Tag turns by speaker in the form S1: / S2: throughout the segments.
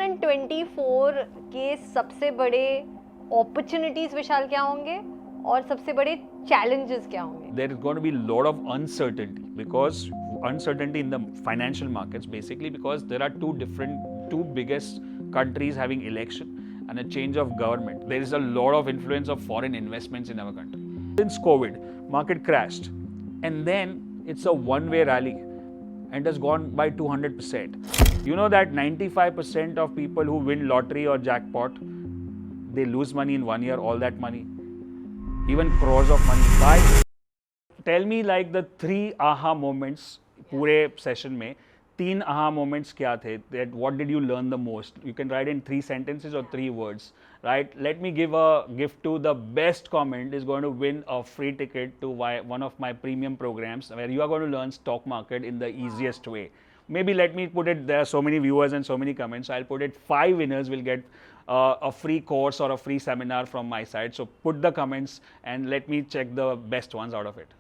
S1: 2024 के सबसे बड़े अपॉर्चुनिटीज विशाल क्या होंगे और सबसे बड़े challenges क्या होंगे?
S2: There is going to be a lot of uncertainty because uncertainty in the financial markets basically because there are two biggest countries having election and a change of government. There is a lot of influence of foreign investments in our country. Since COVID, market crashed and then it's a one-way rally and has gone by 200%. You know that 95% of people who win lottery or jackpot, they lose money in 1 year, all that money, even crores of money. Why? Tell me like the 3 aha moments पूरे session में 3 aha moments क्या थे? That what did you learn the most? You can write in 3 sentences or 3 words, right? Let me give a gift to the best comment is going to win a free ticket to one of my premium programs where you are going to learn stock market in the easiest way. Maybe let me put it, there are so many viewers and so many comments, so I'll put it 5 winners will get a free course or a free seminar from my side. So put the comments and let me check the best ones out of it.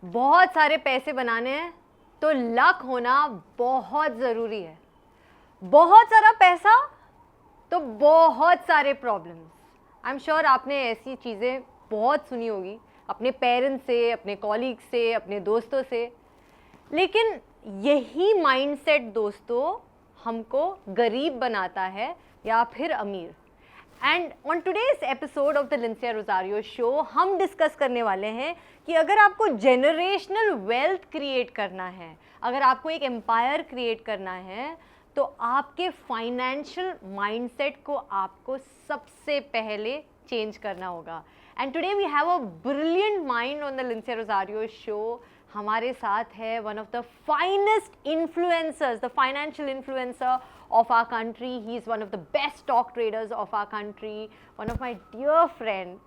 S1: बहुत सारे पैसे बनाने हैं तो luck होना बहुत ज़रूरी है. बहुत सारा पैसा तो बहुत सारे प्रॉब्लम्स. आई एम श्योर आपने ऐसी चीज़ें बहुत सुनी होगी अपने पेरेंट्स से, अपने कॉलीग से, अपने दोस्तों से. लेकिन यही माइंडसेट दोस्तों हमको गरीब बनाता है या फिर अमीर. And on today's episode of the Lincia Rosario show हम डिस्कस करने वाले हैं कि अगर आपको जेनरेशनल वेल्थ क्रिएट करना है, अगर आपको एक एम्पायर क्रिएट करना है, तो आपके फाइनेंशियल माइंडसेट को आपको सबसे पहले चेंज करना होगा. And today we have a brilliant mind on the Lincia Rosario show. हमारे साथ है one of the finest influencers, the financial influencer of our country. He is one of the best stock traders of our country. One of my dear friend.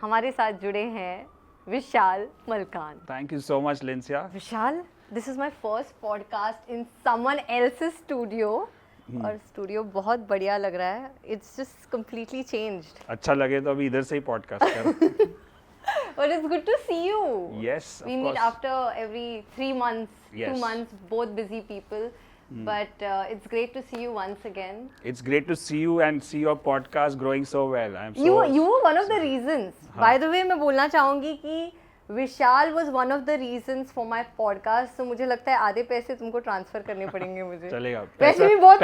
S1: हमारे साथ जुड़े हैं Vishal Malkan.
S2: Thank you so much, Lincia.
S1: Vishal, this is my first podcast in someone else's studio. और studio बहुत बढ़िया लग रहा है. It's just completely changed.
S2: अच्छा लगे तो अभी इधर से ही पॉडकास्ट कर.
S1: But it's good to see you.
S2: Yes, of
S1: we
S2: course.
S1: meet after every 3 months,
S2: Yes.
S1: 2 months, both busy people. But it's great to see you once again.
S2: It's great to see you and see your podcast growing so well. I'm so.
S1: You were one of the reasons. By the way, मैं बोलना चाहूँगी कि विशाल was one of the reasons for my podcast. So मुझे लगता है आधे पैसे तुमको ट्रांसफर करने पड़ेंगे मुझे.
S2: चलेगा.
S1: वैसे भी बहुत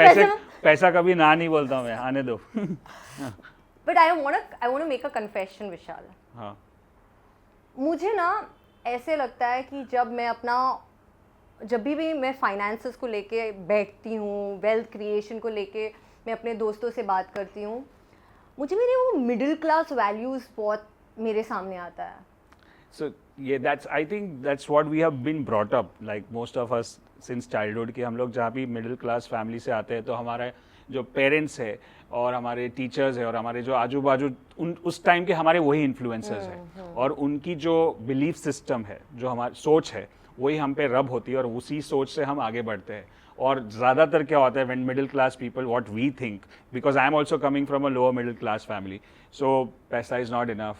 S2: पैसा कभी ना नहीं बोलता मैं. आने दो.
S1: But I want to make a confession, विशाल.
S2: हाँ.
S1: मुझे ना ऐसे लगता है कि जब भी मैं फाइनेंसेस को लेके बैठती हूँ, वेल्थ क्रिएशन को लेके मैं अपने दोस्तों से बात करती हूँ, मुझे मेरे वो मिडिल क्लास वैल्यूज़ बहुत मेरे सामने आता है.
S2: So yeah, I think that's what we have been brought up, like most of us since childhood कि हम लोग जहाँ भी मिडिल क्लास फैमिली से आते हैं तो हमारे जो पेरेंट्स है और हमारे टीचर्स है और हमारे जो आजू बाजू उस टाइम के हमारे वही इन्फ्लुएंसर्स हैं और उनकी जो बिलीफ सिस्टम है, जो हमारी सोच है, वही हम पे रब होती है और उसी सोच से हम आगे बढ़ते हैं. और ज़्यादातर क्या होता है when middle class people what we think, because I am also coming from a lower middle class family, so पैसा is not enough,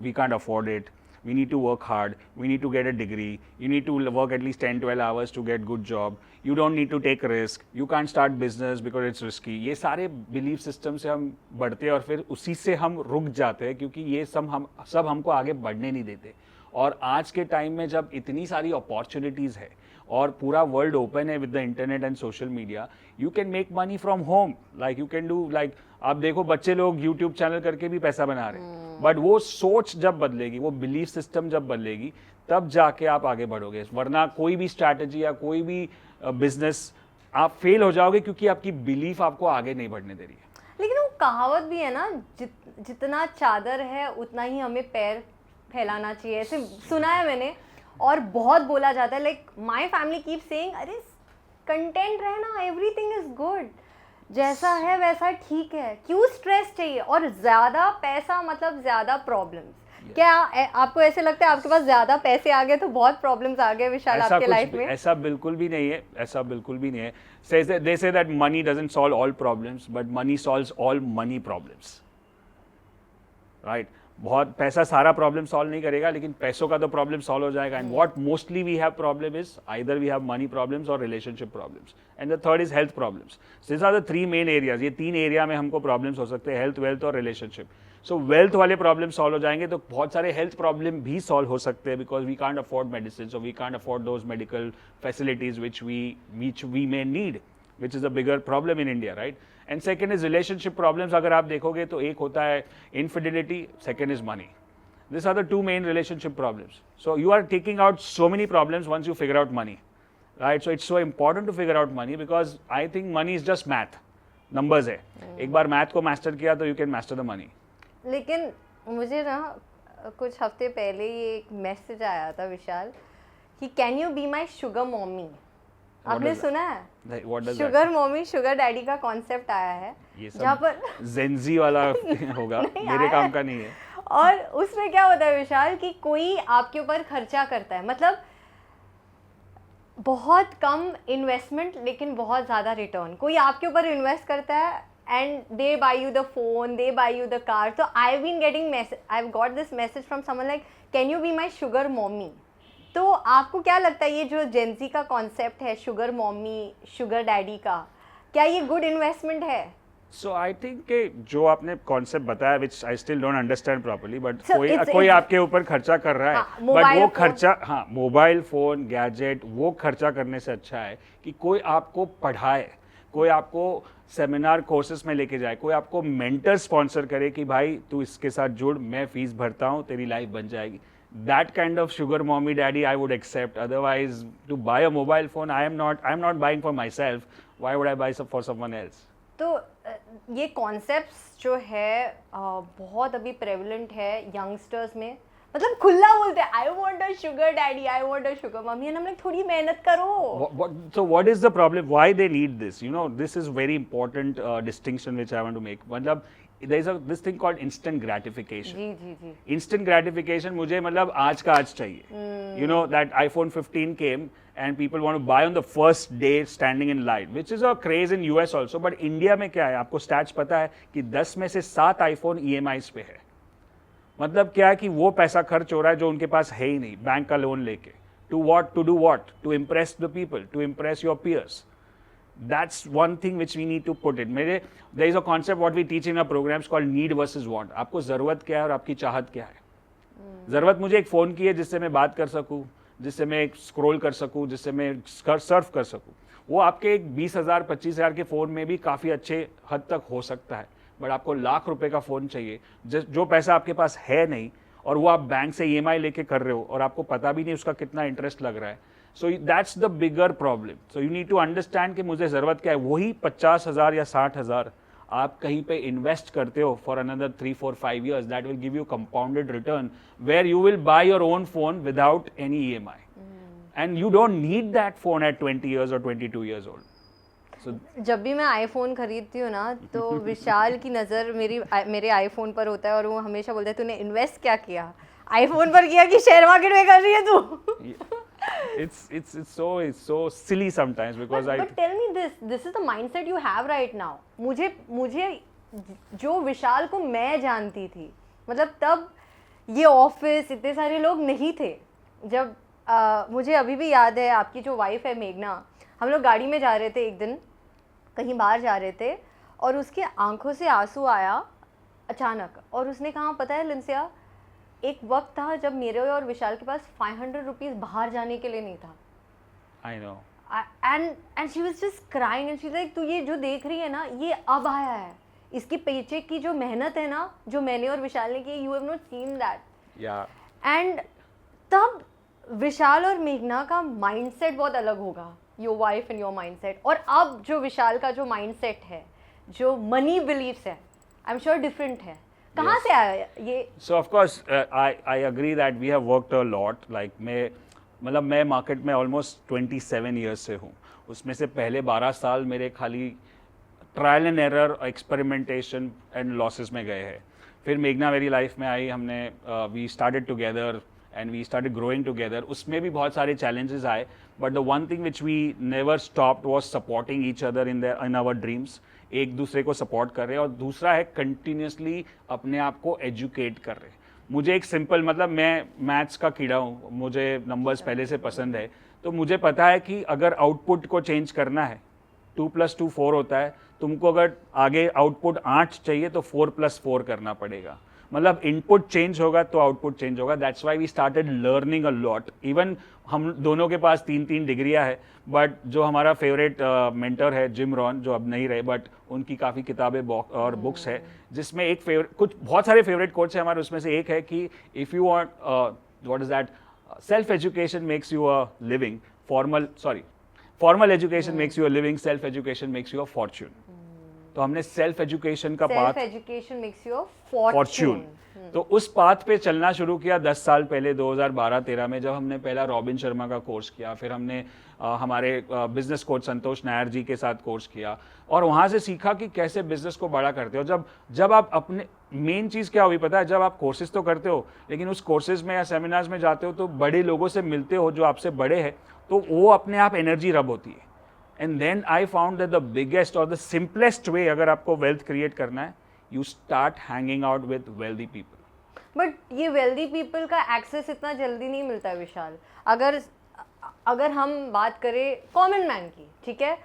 S2: we can't afford it, we need to work hard, we need to get a degree, you need to work at least 10-12 hours to get good job, you don't need to take risk, you can't start business because it's risky. ये सारे belief system से हम बढ़ते हैं और फिर उसी से हम रुक जाते हैं क्योंकि ये सब हमको आगे बढ़ने नहीं देते. और आज के टाइम में जब इतनी सारी अपॉर्चुनिटीज़ है और पूरा वर्ल्ड ओपन है with the internet and social media, you can make money from home. Like you can do, like आप देखो बच्चे लोग यूट्यूब चैनल करके भी पैसा बना रहे हैं. बट वो सोच जब बदलेगी, वो बिलीफ सिस्टम जब बदलेगी, तब जाके आप आगे बढ़ोगे. वरना कोई भी स्ट्रैटेजी या कोई भी बिजनेस आप फेल हो जाओगे क्योंकि आपकी बिलीफ आपको आगे नहीं बढ़ने दे रही है.
S1: लेकिन वो कहावत भी है ना, जितना चादर है उतना ही हमें पैर फैलाना चाहिए, ऐसे सुना है मैंने और बहुत बोला जाता है. Like my family keep saying, अरे कंटेंट रहना, एवरीथिंग इज गुड, जैसा है वैसा ठीक है, क्यों स्ट्रेस चाहिए और ज़्यादा पैसा मतलब ज़्यादा प्रॉब्लम्स. क्या आपको ऐसे लगता है आपके पास ज्यादा पैसे आ गए तो बहुत प्रॉब्लम्स आ गए विशाल
S2: ऐसा
S1: आपके
S2: कुछ
S1: लाइफ में?
S2: ऐसा बिल्कुल भी नहीं है, ऐसा बिल्कुल भी नहीं है. They say that money doesn't solve all problems, but money solves all money problems. Right बहुत पैसा सारा प्रॉब्लम सॉल्व नहीं करेगा, लेकिन पैसों का तो प्रॉब्लम सॉल्व हो जाएगा. And what mostly we have problem is either we have money problems और relationship problems, and the third is health problems. This are the three main areas. ये तीन एरिया में हमको प्रॉब्लम्स हो सकते हैं, हेल्थ, वेल्थ और रिलेशनशिप. सो वेल्थ वाले प्रॉब्लम सॉल्व हो जाएंगे तो बहुत सारे हेल्थ प्रॉब्लम भी सॉल्व हो सकते हैं, because we can't afford medicine, so we can't afford those medical facilities which we may need, which is a bigger problem in India, right? And second is relationship problems. अगर आप देखोगे तो एक होता है infidelity, second is money. These are the two main relationship problems. So you are taking out so many problems once you figure out money, right? So it's so important to figure out money because I think money is just math, numbers है. एक बार math को master किया तो you can master the money.
S1: लेकिन मुझे ना कुछ हफ्ते पहले ये एक मैसेज आया था विशाल कि can you be my sugar mommy. आपने सुना है? शुगर मॉमी शुगर डैडी का कॉन्सेप्ट आया है जहाँ पर
S2: जेंजी वाला होगा, मेरे काम का नहीं है.
S1: और उसमें क्या होता है विशाल कि कोई आपके ऊपर खर्चा करता है, मतलब बहुत कम इन्वेस्टमेंट लेकिन बहुत ज़्यादा रिटर्न. कोई आपके ऊपर इन्वेस्ट करता है and they buy you the phone, they buy you the car. So I've got this message from someone like, can you be my sugar mommy? तो आपको क्या लगता है ये जो जेंजी का कॉन्सेप्ट है शुगर मॉमी शुगर डैडी का, क्या ये गुड इन्वेस्टमेंट है?
S2: So I think कि जो आपने कॉन्सेप्ट बताया, which I still don't understand properly, but
S1: So
S2: कोई आपके ऊपर खर्चा कर रहा है,
S1: हाँ,
S2: but
S1: mobile
S2: वो
S1: phone.
S2: खर्चा, हाँ, मोबाइल फोन गैजेट, वो खर्चा करने से अच्छा है कि कोई आपको पढ़ाए, कोई आपको सेमिनार कोर्सेज में लेके जाए, कोई आपको मेंटर स्पॉन्सर करे कि भाई तू इसके साथ जुड़, मैं फीस भरता हूँ, तेरी लाइफ बन जाएगी. That kind of sugar mommy daddy I would accept. Otherwise, to buy a mobile phone, I am not buying for myself. Why would I buy for someone else?
S1: तो ये कॉन्सेप्ट्स जो है बहुत अभी प्रेवलेंट है youngsters में, मतलब खुला बोलते हैं I want a sugar daddy, I want a sugar mummy, and हम लोग थोड़ी मेहनत करो.
S2: So what is the problem? Why they need this? You know, this is very important distinction which I want to make. मतलब there is this thing called instant gratification.
S1: Ji ji ji.
S2: Instant gratification मुझे मतलब आज का आज चाहिए. You know that iPhone 15 came and people want to buy on the first day standing in line, which is a craze in US also. But India में क्या है? आपको stats पता है कि 10 में से 7 iPhone EMIs पे है. मतलब क्या है कि वो पैसा खर्च हो रहा है जो उनके पास है ही नहीं, बैंक का लोन लेके. To what? To do what? To impress the people, to impress your peers. That's one thing which we need to put in. There is a concept what we teach in our programs called need versus want. आपको ज़रूरत क्या है और आपकी चाहत क्या है. ज़रूरत मुझे एक फ़ोन की है जिससे मैं बात कर सकूँ, जिससे मैं स्क्रॉल कर सकूँ, जिससे मैं सर्फ कर सकूँ. वो आपके एक 20,000 25,000 के फ़ोन में भी काफ़ी अच्छे हद तक हो सकता है. बट आपको लाख रुपए का फ़ोन चाहिए जो पैसा आपके पास है नहीं, और वो आप बैंक से EMI लेके कर रहे हो और आपको पता भी नहीं उसका कितना इंटरेस्ट लग रहा है. So that's the bigger problem. So you need to understand कि मुझे ज़रूरत क्या है. वही 50,000 या 60,000 आप कहीं पे इन्वेस्ट करते हो for another 3, 4, 5 years, that will give you compounded return where you will buy your own phone without any EMI. And you don't need that phone at 20 years or 22 years old.
S1: जब भी मैं iPhone खरीदती हूँ ना तो विशाल की नज़र मेरे आईफोन पर होता है और वो हमेशा बोलता है तूने इन्वेस्ट क्या किया, आईफोन पर किया कि शेयर मार्केट में कर रही है तू.
S2: It's so silly sometimes because
S1: but tell me this is the mindset you have right now. मुझे जो विशाल को मैं जानती थी, मतलब तब ये ऑफिस इतने सारे लोग नहीं थे. जब मुझे अभी भी याद है, आपकी जो वाइफ है मेघना, हम लोग गाड़ी में जा रहे थे एक दिन, कहीं बाहर जा रहे थे, और उसके आंखों से आंसू आया अचानक, और उसने कहा पता है लिंसिया, एक वक्त था जब मेरे और विशाल के पास 500 रुपीज़ बाहर जाने के लिए नहीं था.
S2: I know.
S1: And she was just crying and she's like, तू ये जो देख रही है ना, ये अब आया है, इसकी पेचेक की जो मेहनत है ना, जो मैंने और विशाल ने की, you have not seen that.
S2: Yeah.
S1: And तब विशाल और मेघना का माइंडसेट बहुत अलग होगा, your wife and your mindset, और अब जो विशाल का जो माइंडसेट है, जो मनी बिलीव्स है, आई एम श्योर डिफरेंट है. कहाँ से आया ये?
S2: So of course I agree that we have worked a lot. Like मैं मार्केट में ऑलमोस्ट 27 ईयर्स से हूँ. उसमें से पहले 12 साल मेरे खाली trial and error, experimentation and losses में गए हैं. फिर मेघना मेरी लाइफ में आई, हमने we started together and we started growing together. उसमें भी बहुत सारे चैलेंजेस आए, but the one thing which we never stopped was supporting each other in our dreams. एक दूसरे को सपोर्ट कर रहे हैं, और दूसरा है कंटिन्यूसली अपने आप को एजुकेट कर रहे हैं. मुझे एक सिंपल, मतलब मैं मैथ्स का कीड़ा हूँ, मुझे नंबर्स पहले से पसंद है, तो मुझे पता है कि अगर आउटपुट को चेंज करना है, 2 + 2 4 होता है, तुमको अगर आगे आउटपुट 8 चाहिए तो 4 + 4 करना पड़ेगा. मतलब इनपुट चेंज होगा तो आउटपुट चेंज होगा. That's why we started learning a lot. Even हम दोनों के पास 3 डिग्रियां है, बट जो हमारा फेवरेट मेंटर है जिम रॉन, जो अब नहीं रहे, बट उनकी काफ़ी किताबें और बुक्स है, जिसमें एक फेवरेट, कुछ बहुत सारे फेवरेट कोट्स है हमारे, उसमें से एक है कि if you want, what is that, self education makes you a living, formal education makes you a living, self education makes you a Fortune. तो हमने सेल्फ एजुकेशन का path,
S1: self education makes you
S2: Fortune, तो उस path पे चलना शुरू किया 10 साल पहले, 2012-13 में, जब हमने पहला रॉबिन शर्मा का कोर्स किया. फिर हमने हमारे बिजनेस कोच संतोष नायर जी के साथ कोर्स किया, और वहाँ से सीखा कि कैसे बिजनेस को बड़ा करते हो. जब आप अपने, मेन चीज़ क्या हुई पता है, जब आप कोर्सेज तो करते हो, लेकिन उस कोर्सेज में या सेमिनार्स में जाते हो तो बड़े लोगों से मिलते हो जो आपसे बड़े हैं, तो वो अपने आप एनर्जी रब होती है. And then I found that the biggest और द सिंपलेस्ट वे, अगर आपको वेल्थ क्रिएट करना है, you start hanging out with wealthy people.
S1: But ये वेल्दी पीपल का एक्सेस इतना जल्दी नहीं मिलता है विशाल. अगर हम बात करें कॉमन मैन की, ठीक है,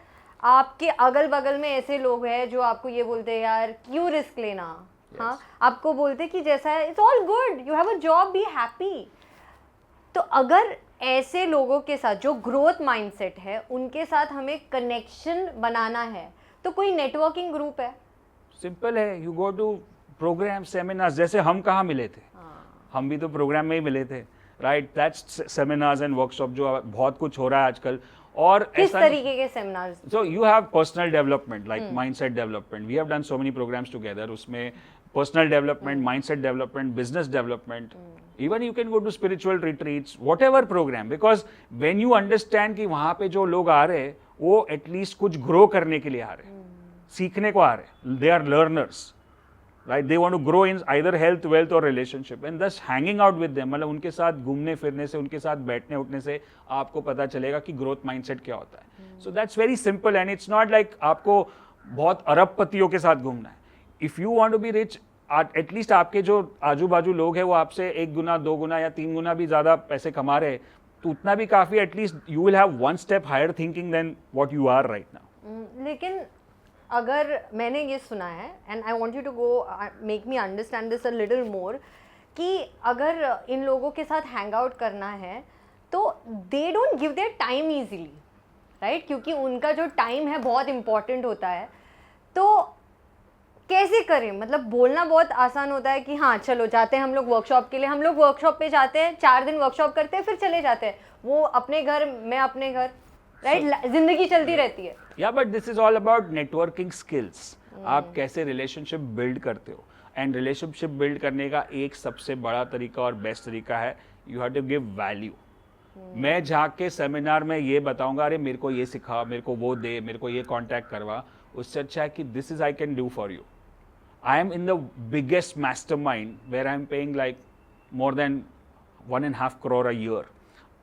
S1: आपके अगल बगल में ऐसे लोग हैं जो आपको ये बोलते हैं यार क्यों रिस्क लेना. हाँ, आपको बोलते हैं कि जैसा है it's all good, you have a job, be happy. तो अगर ऐसे लोगों के साथ जो ग्रोथ माइंडसेट है, उनके साथ हमें कनेक्शन बनाना है, तो कोई नेटवर्किंग ग्रुप है.
S2: सिंपल है, you go to programme, seminars. जैसे हम कहाँ मिले थे, हम भी तो प्रोग्राम में ही मिले थे, right. That's seminars and workshop, जो बहुत कुछ हो रहा है आजकल. और
S1: किस तरीके के seminars?
S2: So you have personal development, like mindset development. We have done so many programmes together. उसमें personal development, mindset development, business development, even you can go to spiritual retreats, whatever program, because when you understand कि वहाँ पे जो लोग आ रहे हैं वो at least कुछ ग्रो करने के लिए आ रहे हैं, सीखने को आ रहे हैं, they are learners, right? They want to grow in either health, wealth or relationship, and thus hanging out with them, मतलब उनके साथ घूमने फिरने से, उनके साथ बैठने उठने से आपको पता चलेगा कि ग्रोथ माइंडसेट क्या होता है. So that's very simple and it's not like आपको बहुत अरबपतियों के साथ घूमना है. If you want to be rich, at least आपके जो आजू बाजू लोग हैं वो आपसे 1 गुना 2 गुना या 3 गुना भी ज़्यादा पैसे कमा रहे हैं, तो उतना भी काफ़ी. At least you will have 1 step higher thinking than what you are right now.
S1: लेकिन अगर मैंने ये सुना है, and I want you to go make me understand this a little more, कि अगर इन लोगों के साथ हैंग आउट करना है तो they don't give their time easily, right? क्योंकि उनका जो टाइम है बहुत इंपॉर्टेंट होता है. तो कैसे करें? मतलब बोलना बहुत आसान होता है कि हाँ चलो जाते हैं हम लोग वर्कशॉप के लिए, हम लोग वर्कशॉप पे जाते हैं, 4 दिन वर्कशॉप करते हैं, फिर चले जाते हैं, वो अपने घर, मैं अपने घर, राइट? जिंदगी चलती रहती है.
S2: या but this is all about networking skills. आप कैसे रिलेशनशिप बिल्ड करते हो, एंड रिलेशनशिप बिल्ड करने का एक सबसे बड़ा तरीका और बेस्ट तरीका है, you have to give value. मैं जाके सेमिनार में ये बताऊंगा, अरे मेरे को ये सिखा, मेरे को वो दे, मेरे को ये कॉन्टैक्ट करवा, उससे अच्छा है कि this is I can do for you. I am in the biggest mastermind where I am paying like more than 1.5 crore a year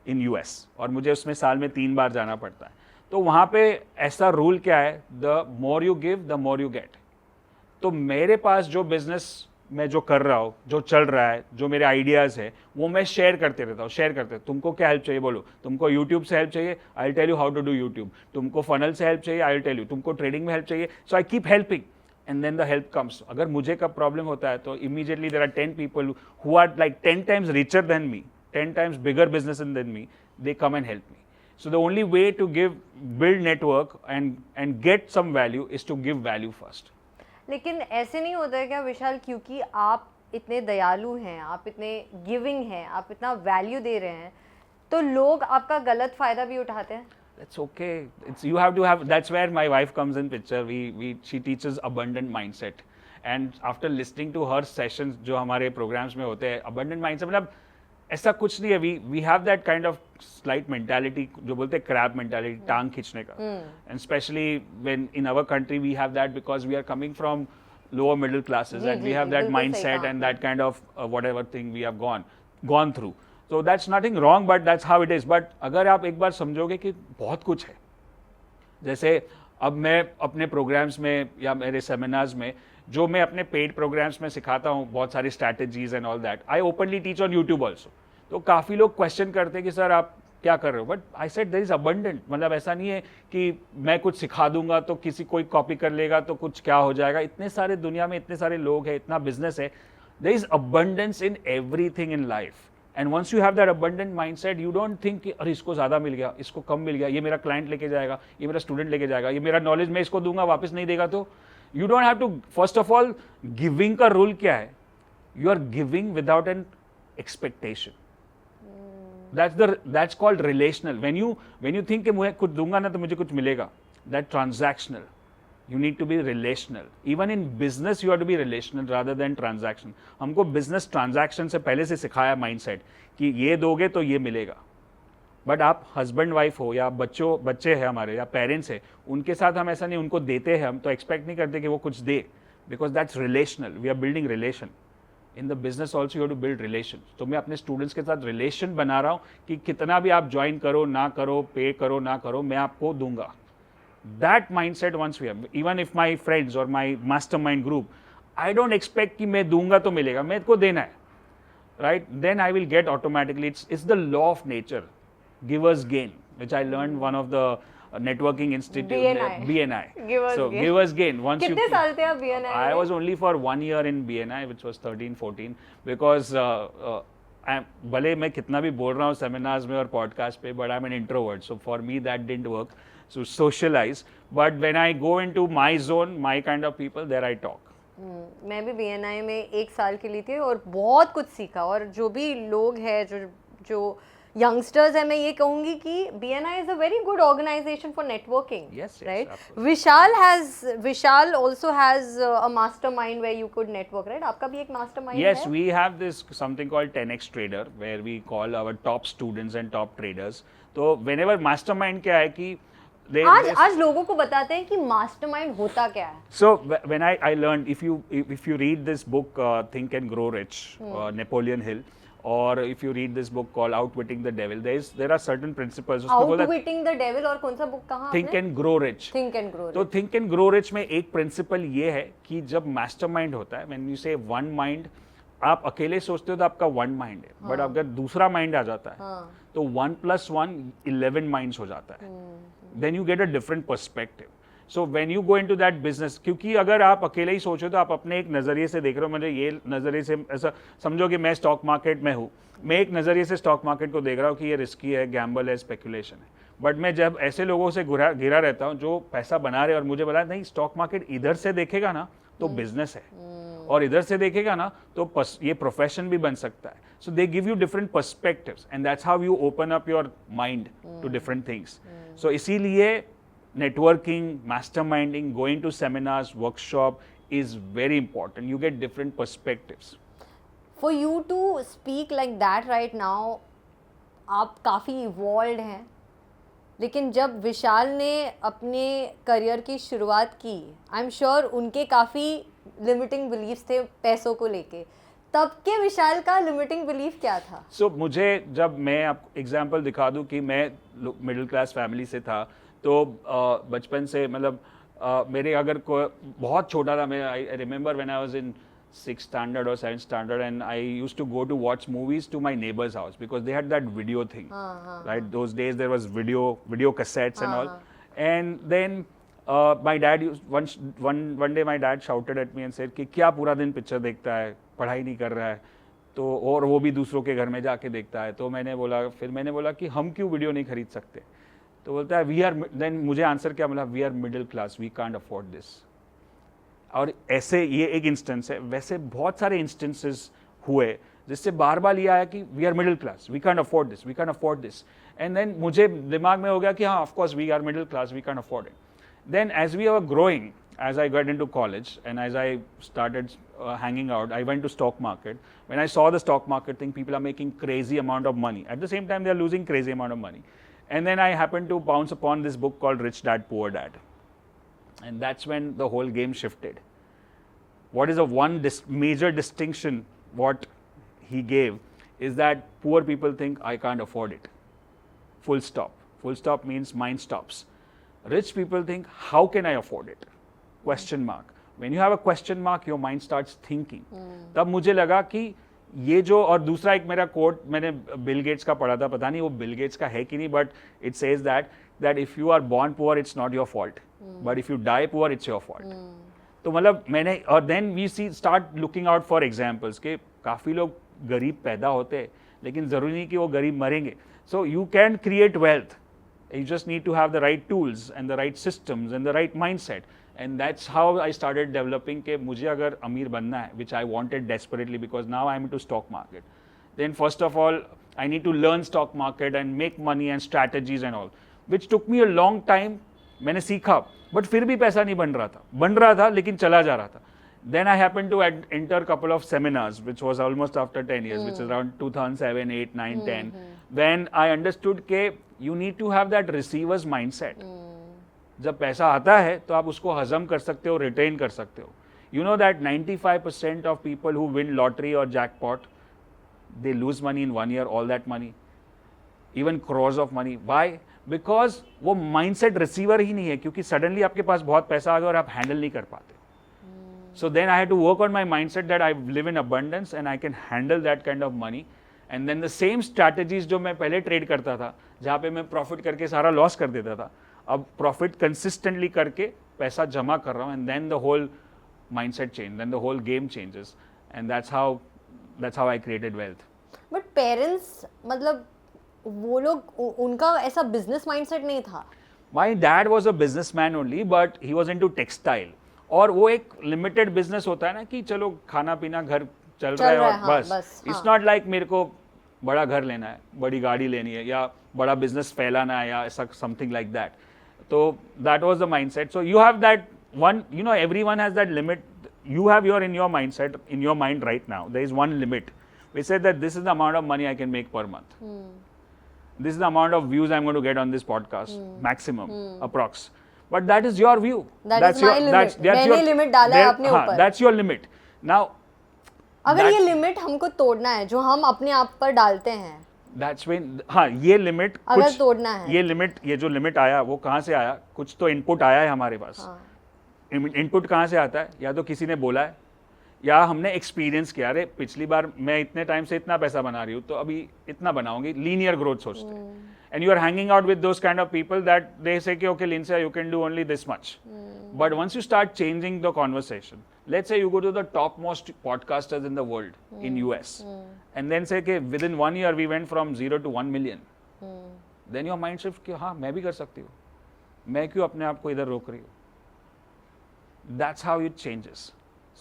S2: in US, और मुझे उसमें साल में 3 बार जाना पड़ता है. तो वहाँ पे ऐसा रूल क्या है, the more you give the more you get. तो मेरे पास जो बिजनेस मैं जो कर रहा हूँ, जो चल रहा है, जो मेरे आइडियाज़ है, वो मैं शेयर करते रहता हूँ, शेयर करते. तुमको क्या हेल्प चाहिए बोलो, तुमको यूट्यूब से हेल्प चाहिए, I will tell you how to do YouTube. तुमको फनल से हेल्प चाहिए, आई विल टेल यू. तुमको ट्रेडिंग में हेल्प चाहिए, so I keep helping. And then the help comes. अगर मुझे कब प्रॉब्लम होता है तो immediately there are 10 people who are like 10 times richer than me, 10 times bigger business than me, they come and help me. So the only way to build network and get some value is to give value first.
S1: लेकिन ऐसे नहीं होता है क्या विशाल, क्योंकि आप इतने दयालु हैं, आप इतने गिविंग हैं, आप इतना वैल्यू दे रहे हैं, तो लोग आपका गलत फायदा भी उठाते हैं?
S2: That's okay. You have to have. That's where my wife comes in picture. She teaches abundant mindset, and after listening to her sessions, जो हमारे programs में होते हैं, abundant mindset मतलब ऐसा कुछ नहीं है. We have that kind of slight mentality, जो बोलते हैं crab mentality, टांग खींचने का. And especially when in our country we have that because we are coming from lower middle classes,
S1: ji,
S2: and we
S1: ji,
S2: have
S1: ji,
S2: that
S1: बिल्कुल सही
S2: mindset
S1: कहा
S2: and that kind of whatever thing we have gone through. So that's nothing wrong, but that's how it is. But अगर आप एक बार समझोगे कि बहुत कुछ है, जैसे अब मैं अपने प्रोग्राम्स में या मेरे सेमिनार्स में जो मैं अपने पेड प्रोग्राम्स में सिखाता हूँ, बहुत सारी strategies and all that, I openly teach on YouTube also. तो काफ़ी लोग क्वेश्चन करते हैं कि सर आप क्या कर रहे हो, but I said there is abundant. मतलब ऐसा नहीं है कि मैं कुछ सिखा दूंगा तो कोई कॉपी कर लेगा तो कुछ क्या हो जाएगा. इतने सारे दुनिया में इतने सारे लोग हैं, इतना बिजनेस है. There is abundance in everything in life. And once you have that abundant mindset, you don't think कि अरे इसको ज़्यादा मिल गया, इसको कम मिल गया, ये मेरा क्लाइंट लेके जाएगा, ये मेरा स्टूडेंट लेके जाएगा, ये मेरा नॉलेज मैं इसको दूंगा वापस नहीं देगा. तो you don't have to. First of all, giving का रूल क्या है? You are giving without an expectation. That's called relational. When you think कि मुझे कुछ दूंगा ना तो मुझे कुछ मिलेगा, that transactional. You need to be relational. Even in business, you have to be relational rather than transaction. हमको business transaction से पहले से सिखाया mindset कि ये दोगे तो ये मिलेगा. बट आप हस्बैंड वाइफ हो या बच्चे हैं हमारे या पेरेंट्स हैं, उनके साथ हम ऐसा नहीं, उनको देते हैं हम तो एक्सपेक्ट नहीं करते कि वो कुछ दे, because that's relational. We are building relation. In the business also you have to build relation. तो मैं अपने स्टूडेंट्स के साथ रिलेशन बना रहा हूँ कि कितना भी आप ज्वाइन करो ना करो, पे करो ना करो, मैं आपको दूंगा. That mind set once we have, even if my friends और my mastermind group, I don't expect कि मैं दूंगा तो मिलेगा, मेरे को देना है, right? Then I will get automatically. It's the law of nature, givers gain, which I learned one of the networking institute, BNI. Givers gain. Once
S1: कितने साल थे आप BNI?
S2: I was only for 1 year in BNI, which was 13-14, because भले मैं कितना भी बोल रहा हूँ सेमिनार्स में और पॉडकास्ट पे, but I'm an introvert, so for me that didn't work. So socialize, but when I go into my zone, my kind of people, there I talk.
S1: मैं भी BNI में 1 साल के लिए थी और बहुत कुछ सीखा. और जो भी लोग हैं जो यंगस्टर्स है, मैं ये कहूँगी कि BNI is a very good organization for networking.
S2: Yes,
S1: right?
S2: Absolutely.
S1: Vishal also has a mastermind where you could network, right? आपका भी एक mastermind है?
S2: Yes, we have this something called 10x Trader, where we call our top students and top traders. तो whenever mastermind क्या है कि
S1: आज लोगों को बताते हैं कि mastermind होता क्या है.
S2: So when I learned, if you read this book Think and Grow Rich, Napoleon Hill, or if you read this book called Outwitting the Devil, there are certain principles.
S1: Outwitting the Devil, और कौन सा book कहाँ?
S2: Think and Grow Rich.
S1: Think and Grow Rich.
S2: तो Think and Grow Rich में एक principal ये है कि जब मास्टरमाइंड होता है, when you say one mind, आप अकेले सोचते हो तो आपका one mind है, बट अगर दूसरा माइंड आ जाता है तो 1 + 1 11 माइंड्स हो जाता है. Then you get a different perspective. So when you go into that business, क्योंकि अगर आप अकेले ही सोचो तो आप अपने एक नज़रिए से देख रहे हो, मुझे ये नज़रिए से ऐसा समझो कि मैं स्टॉक मार्केट में हूँ, मैं एक नज़रिए से स्टॉक मार्केट को देख रहा हूँ कि ये रिस्की है, गैम्बल है, स्पेकुलेशन है. बट मैं जब ऐसे लोगों से घिरा रहता हूँ जो पैसा बना रहे और मुझे बता नहीं, स्टॉक मार्केट इधर से देखेगा ना तो बिजनेस है, और इधर से देखेगा ना तो ये प्रोफेशन भी बन सकता है. So they give you different perspectives and that's how you open up your mind to different things. So इसीलिए networking, masterminding, going to seminars, workshop is very important. You get different perspectives.
S1: For you to speak like that right now, आप काफ़ी evolved हैं. लेकिन जब विशाल ने अपने career की शुरुआत की, आई एम श्योर उनके काफ़ी लिमिटिंग बिलीव्स थे पैसों को लेके. तब के विशाल का लिमिटिंग बिलीफ क्या था?
S2: So मुझे, जब मैं आपको एग्जांपल दिखा दूं कि मैं मिडिल क्लास फैमिली से था, तो बचपन से मतलब मेरे अगर बहुत छोटा था, मैं I remember when I was in 6th standard or 7th standard, and I used to go to watch movies to my neighbor's house because they had that video thing, right? Those days there was video cassettes and all. And then my dad one day my dad shouted at me and said कि क्या पूरा दिन picture देखता है, पढ़ाई नहीं कर रहा है, तो और वो भी दूसरों के घर में जाके देखता है. तो मैंने बोला कि हम क्यों वीडियो नहीं खरीद सकते. तो बोलता है देन मुझे आंसर क्या मिला, we are middle class, we can't afford this. और ऐसे ये एक इंस्टेंस है, वैसे बहुत सारे इंस्टेंसेस हुए जिससे बार बार ये आया कि we are middle class, we can't afford this, we can't afford this. And then मुझे दिमाग में हो गया कि हाँ, of course we are middle class, we can't afford it. Then as we are growing, as I got into college and as I started hanging out, I went to stock market. When I saw the stock market thing, people are making crazy amount of money. At the same time, they are losing crazy amount of money. And then I happened to bounce upon this book called Rich Dad Poor Dad. And that's when the whole game shifted. what is the one major distinction what he gave is that poor people think I can't afford it. Full stop. Full stop means mind stops. Rich people think, how can I afford it? Question mark. When you have a question mark, your mind starts thinking. तब मुझे लगा कि ये जो, और दूसरा एक मेरा कोट मैंने बिल गेट्स का पढ़ा था, पता नहीं वो बिल गेट्स का है कि नहीं, but it says that if you are born poor it's not your fault, but if you die poor it's your fault. तो मतलब मैंने, और then we see start looking out for examples के काफ़ी लोग गरीब पैदा होते हैं लेकिन ज़रूरी नहीं कि वो गरीब मरेंगे. So you can create wealth, you just need to have the right tools and the right systems and the right mindset, and that's how I started developing ke mujhe agar ameer banna hai, which I wanted desperately because now I'm into stock market. Then first of all I need to learn stock market and make money and strategies and all, which took me a long time. मैंने सीखा but फिर भी पैसा नहीं बन रहा था लेकिन चला जा रहा था. Then I happened to enter a couple of seminars, which was almost after 10 years, which is around 2007, 8, 9, 10, when I understood ke you need to have that receiver's mindset. जब पैसा आता है तो आप उसको हजम कर सकते हो, रिटेन कर सकते हो. You know that 95% of people who win lottery or jackpot, they lose money in 1 year, all that money, even crores of money. Why? Because वो mindset receiver ही नहीं है, क्योंकि suddenly आपके पास बहुत पैसा आ गया और आप handle नहीं कर पाते. So then I had to work on my mindset that I live in abundance and I can handle that kind of money. And then the same strategies जो मैं पहले ट्रेड करता था, जहाँ पे मैं प्रॉफिट करके सारा लॉस कर देता था, अब प्रॉफिट कंसिस्टेंटली करके पैसा जमा कर रहा हूँ, and then the whole mindset change, then the whole game changes, and that's how I created wealth.
S1: But parents, मतलब वो लोग, उनका ऐसा business mindset नहीं था.
S2: My dad was a businessman only, but he was into textile. और वो एक लिमिटेड बिजनेस होता है ना कि चलो खाना पीना घर चल रहा है और
S1: हाँ,
S2: बस. इट्स नॉट लाइक मेरे को बड़ा घर लेना है, बड़ी गाड़ी लेनी है, या बड़ा बिजनेस फैलाना है, या ऐसा समथिंग लाइक दैट. तो that was the mindset. So you have that one, you know, everyone has that limit. You have in your mindset, in your mind right now, there is one limit. We said that this is the amount of money I can make per month. This is the amount of views I'm going to get on this podcast, maximum, approx. But that is your view.
S1: That's my limit. मैंने limit डाला है अपने ऊपर.
S2: That's your limit. Now,
S1: अगर ये limit हमको तोड़ना है, जो हम अपने आप पर डालते हैं,
S2: that's when, हाँ, ये limit
S1: अगर तोड़ना है,
S2: ये जो limit आया वो कहाँ से आया? कुछ तो input आया है हमारे पास. इनपुट कहाँ से आता है? या तो किसी ने बोला है, या हमने एक्सपीरियंस किया, अरे पिछली बार मैं इतने टाइम से इतना पैसा बना रही हूँ तो अभी इतना बनाऊंगी. लीनियर ग्रोथ सोचते हैं. And you are hanging out with those kind of people that they say कि ओके लिंसा, you can do only this much. But once you start changing the conversation, let's say you go to the top most podcasters in the world in US, and then say कि with in 1 year we went from 0 to 1 million. Then your mind shift कि हाँ मैं भी कर सकती हूँ, मैं क्यों अपने आप को इधर रोक रही हूँ. That's how it changes.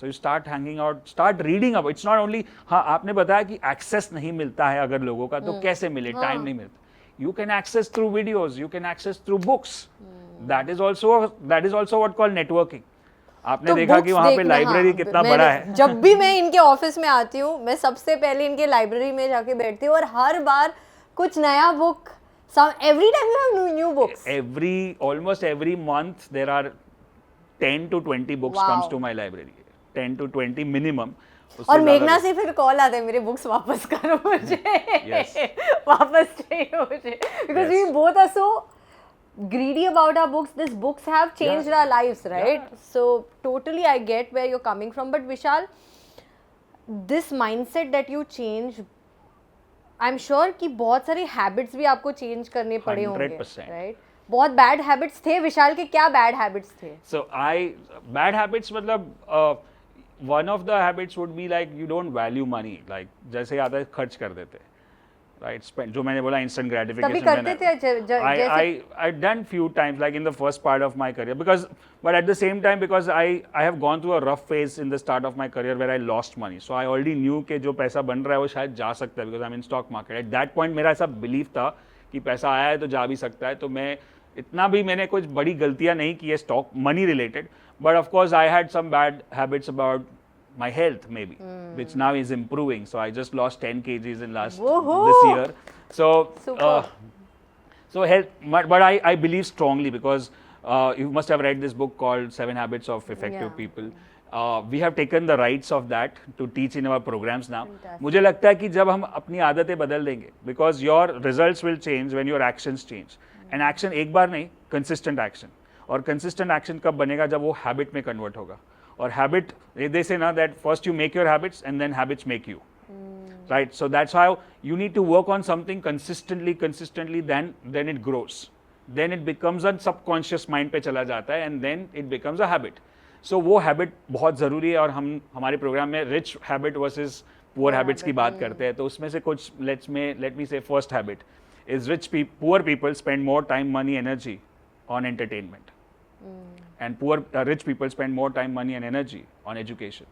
S2: So you start hanging out, start reading about. It's not only, हाँ आपने बताया कि access नहीं मिलता है अगर लोगों का, तो कैसे मिले? Time नहीं मिलता. You can access through videos. You can access through books. That is also what called networking. आपने
S1: तो
S2: देखा कि वहाँ पे लाइब्रेरी कितना बड़ा है.
S1: जब भी मैं इनके ऑफिस में आती हूँ, मैं सबसे पहले इनके लाइब्रेरी में जाके बैठती हूँ, और हर बार कुछ नया book. Every time you have new books.
S2: Almost every month there are 10 to 20 books comes to my library. 10 to 20 minimum.
S1: और मेघना से फिर कॉल आता है, मेरे बुक्स वापस करो मुझे.
S2: Yes.
S1: वापस चाहिए मुझे. Because we both are so greedy about our books. These books have changed our lives, right? So totally I get where you're coming from. But Vishal, this mindset that you change, I'm sure कि बहुत सारे habits भी आपको change करने पड़े होंगे,
S2: 100%.
S1: right? बहुत bad habits थे. विशाल के क्या बैड हैबिट्स थे?
S2: सो बैड हैबिट्स मतलब one of the habits would be like you don't value money. Like जैसे आता है खर्च कर देते, राइट? जो मैंने बोला इंस्टेंट ग्रेटिफिकेशन.
S1: तभी करते थे.
S2: I done few times like in the first part of my career, but at the same time because I have gone through a rough phase in the start of my career where I lost money, so I already knew कि जो पैसा बन रहा है वो शायद जा सकता है because I'm in stock market. At that point मेरा ऐसा बिलीफ था कि पैसा आया है तो जा भी सकता है. तो मैं इतना भी, मैंने कुछ बड़ी गलतियां नहीं की है stock money related, but of course I had some bad habits about my health maybe, which now is improving. So I just lost 10 kgs in this year. So so health, but I believe strongly because You must have read this book called 7 Habits of Effective
S1: Yeah.
S2: People. We have taken the rights of that to teach in our programs now.
S1: Fantastic.
S2: मुझे लगता है कि जब हम अपनी आदतें बदल देंगे, because your results will change when your actions change. And action एक बार नहीं, consistent action. और consistent action कब बनेगा? जब वो habit में convert होगा. और habit, they say ना that first you make your habits and then habits make you. Right? So that's how you need to work on something consistently, then it grows. Then it becomes a subconscious mind पे चला जाता है and then it becomes a habit. So वो habit बहुत ज़रूरी है और हम हमारे प्रोग्राम में rich habit versus poor habits की बात करते हैं. तो उसमें से कुछ let me say first habit is poor people spend more time, money, energy on entertainment. And rich people spend more time, money and energy on education.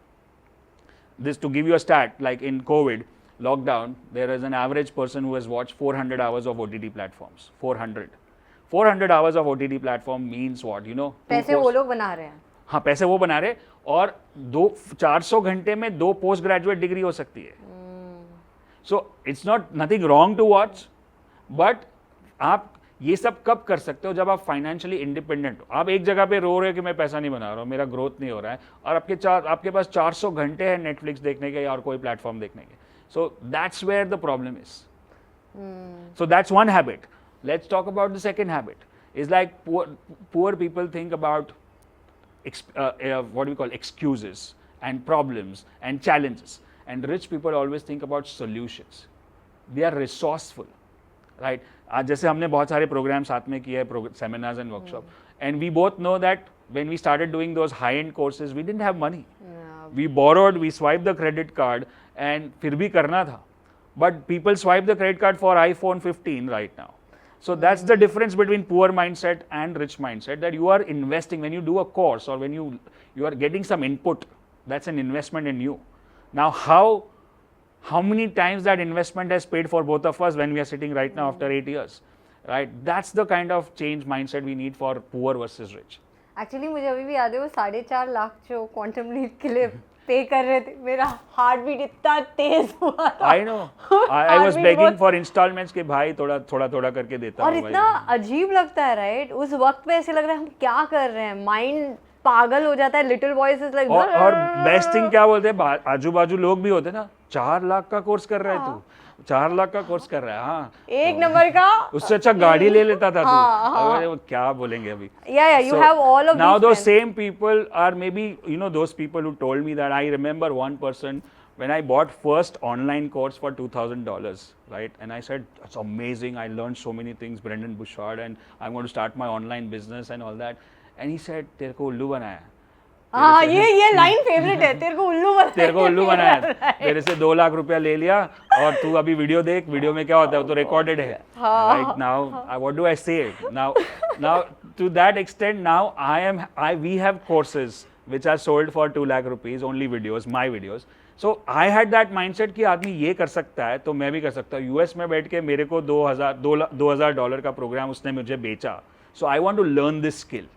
S2: This to give you a stat, like in COVID, lockdown, there is an average person who has watched 400 hours of OTT platforms. 400 hours of OTT platform means what? You know?
S1: पैसे वो लोग बना रहे हैं.
S2: हाँ, पैसे वो बना रहे और 400 घंटे में 2 पोस्ट ग्रेजुएट डिग्री हो सकती है. So it's not nothing wrong to watch, but आप ये सब कब कर सकते हो? जब आप फाइनेंशियली इंडिपेंडेंट हो. आप एक जगह पे रो रहे हो कि मैं पैसा नहीं बना रहा हूँ, मेरा ग्रोथ नहीं हो रहा है, और आपके पास 400 घंटे हैं नेटफ्लिक्स देखने के या और कोई प्लेटफॉर्म देखने के. So that's where the problem is. So that's one habit. Let's talk about the second habit. Is like poor people think about what we call excuses and problems and challenges, and rich people always think about solutions. They are resourceful, right? आज जैसे हमने बहुत सारे programme साथ में किए, seminars and workshop, and we both know that when we started doing those high-end courses, we didn't have money. We borrowed, we swiped the credit card, and फिर भी करना था. But people swipe the credit card for iPhone 15 right now. So that's the difference between poor mindset and rich mindset, that you are investing when you do a course or when you are getting some input. That's an investment in you. Now how many times that investment has paid for both of us when we are sitting right now after 8 years, right? That's the kind of change mindset we need for poor versus rich.
S1: Actually मुझे अभी भी याद है वो 4.5 लाख जो quantum leap के लिए पे कर रहे थे, मेरा हार्ट बीट इतना तेज हुआ था.
S2: I know. I was begging for installments कि भाई थोड़ा करके देता
S1: और
S2: हूँ.
S1: इतना अजीब लगता है, राइट? उस वक्त पे ऐसे लग रहा है हम क्या कर रहे हैं, माइंड पागल हो जाता है. Little voice is like.
S2: और बेस्ट थिंग क्या बोलते हैं, आजू बाजू लोग भी होते हैं ना, 4 लाख का कोर्स कर रहा है तू, 4 लाख का कोर्स कर रहा है. हाँ,
S1: एक नंबर का,
S2: उससे अच्छा गाड़ी ले लेता था तू. अरे वो क्या बोलेंगे अभी.
S1: yeah, you have all of
S2: now
S1: these
S2: those
S1: friends.
S2: same people are maybe, you know, those people who told me that. I remember one person when I bought first online course for $2,000, right? And I said, it's amazing, I learned so many things, Brendan Bouchard, and I'm going to start my online business and all that. And he said, तेरे को उल्लू बनाया.
S1: हाँ, ये line favourite है, तेरे को उल्लू बनाया.
S2: मेरे से 2 लाख रुपया ले लिया और तू अभी वीडियो देख, वीडियो में क्या होता है, वो तो रिकॉर्डेड है. Like now, what do I say? Now to that extent, now we have courses which are sold for 2 lakh rupees, only videos, my videos. So I had that mindset कि आदमी ये कर सकता है तो मैं भी कर सकता हूँ. यूएस में बैठ के मेरे को $2,000 का प्रोग्राम उसने मुझे बेचा. So I want to learn this skill.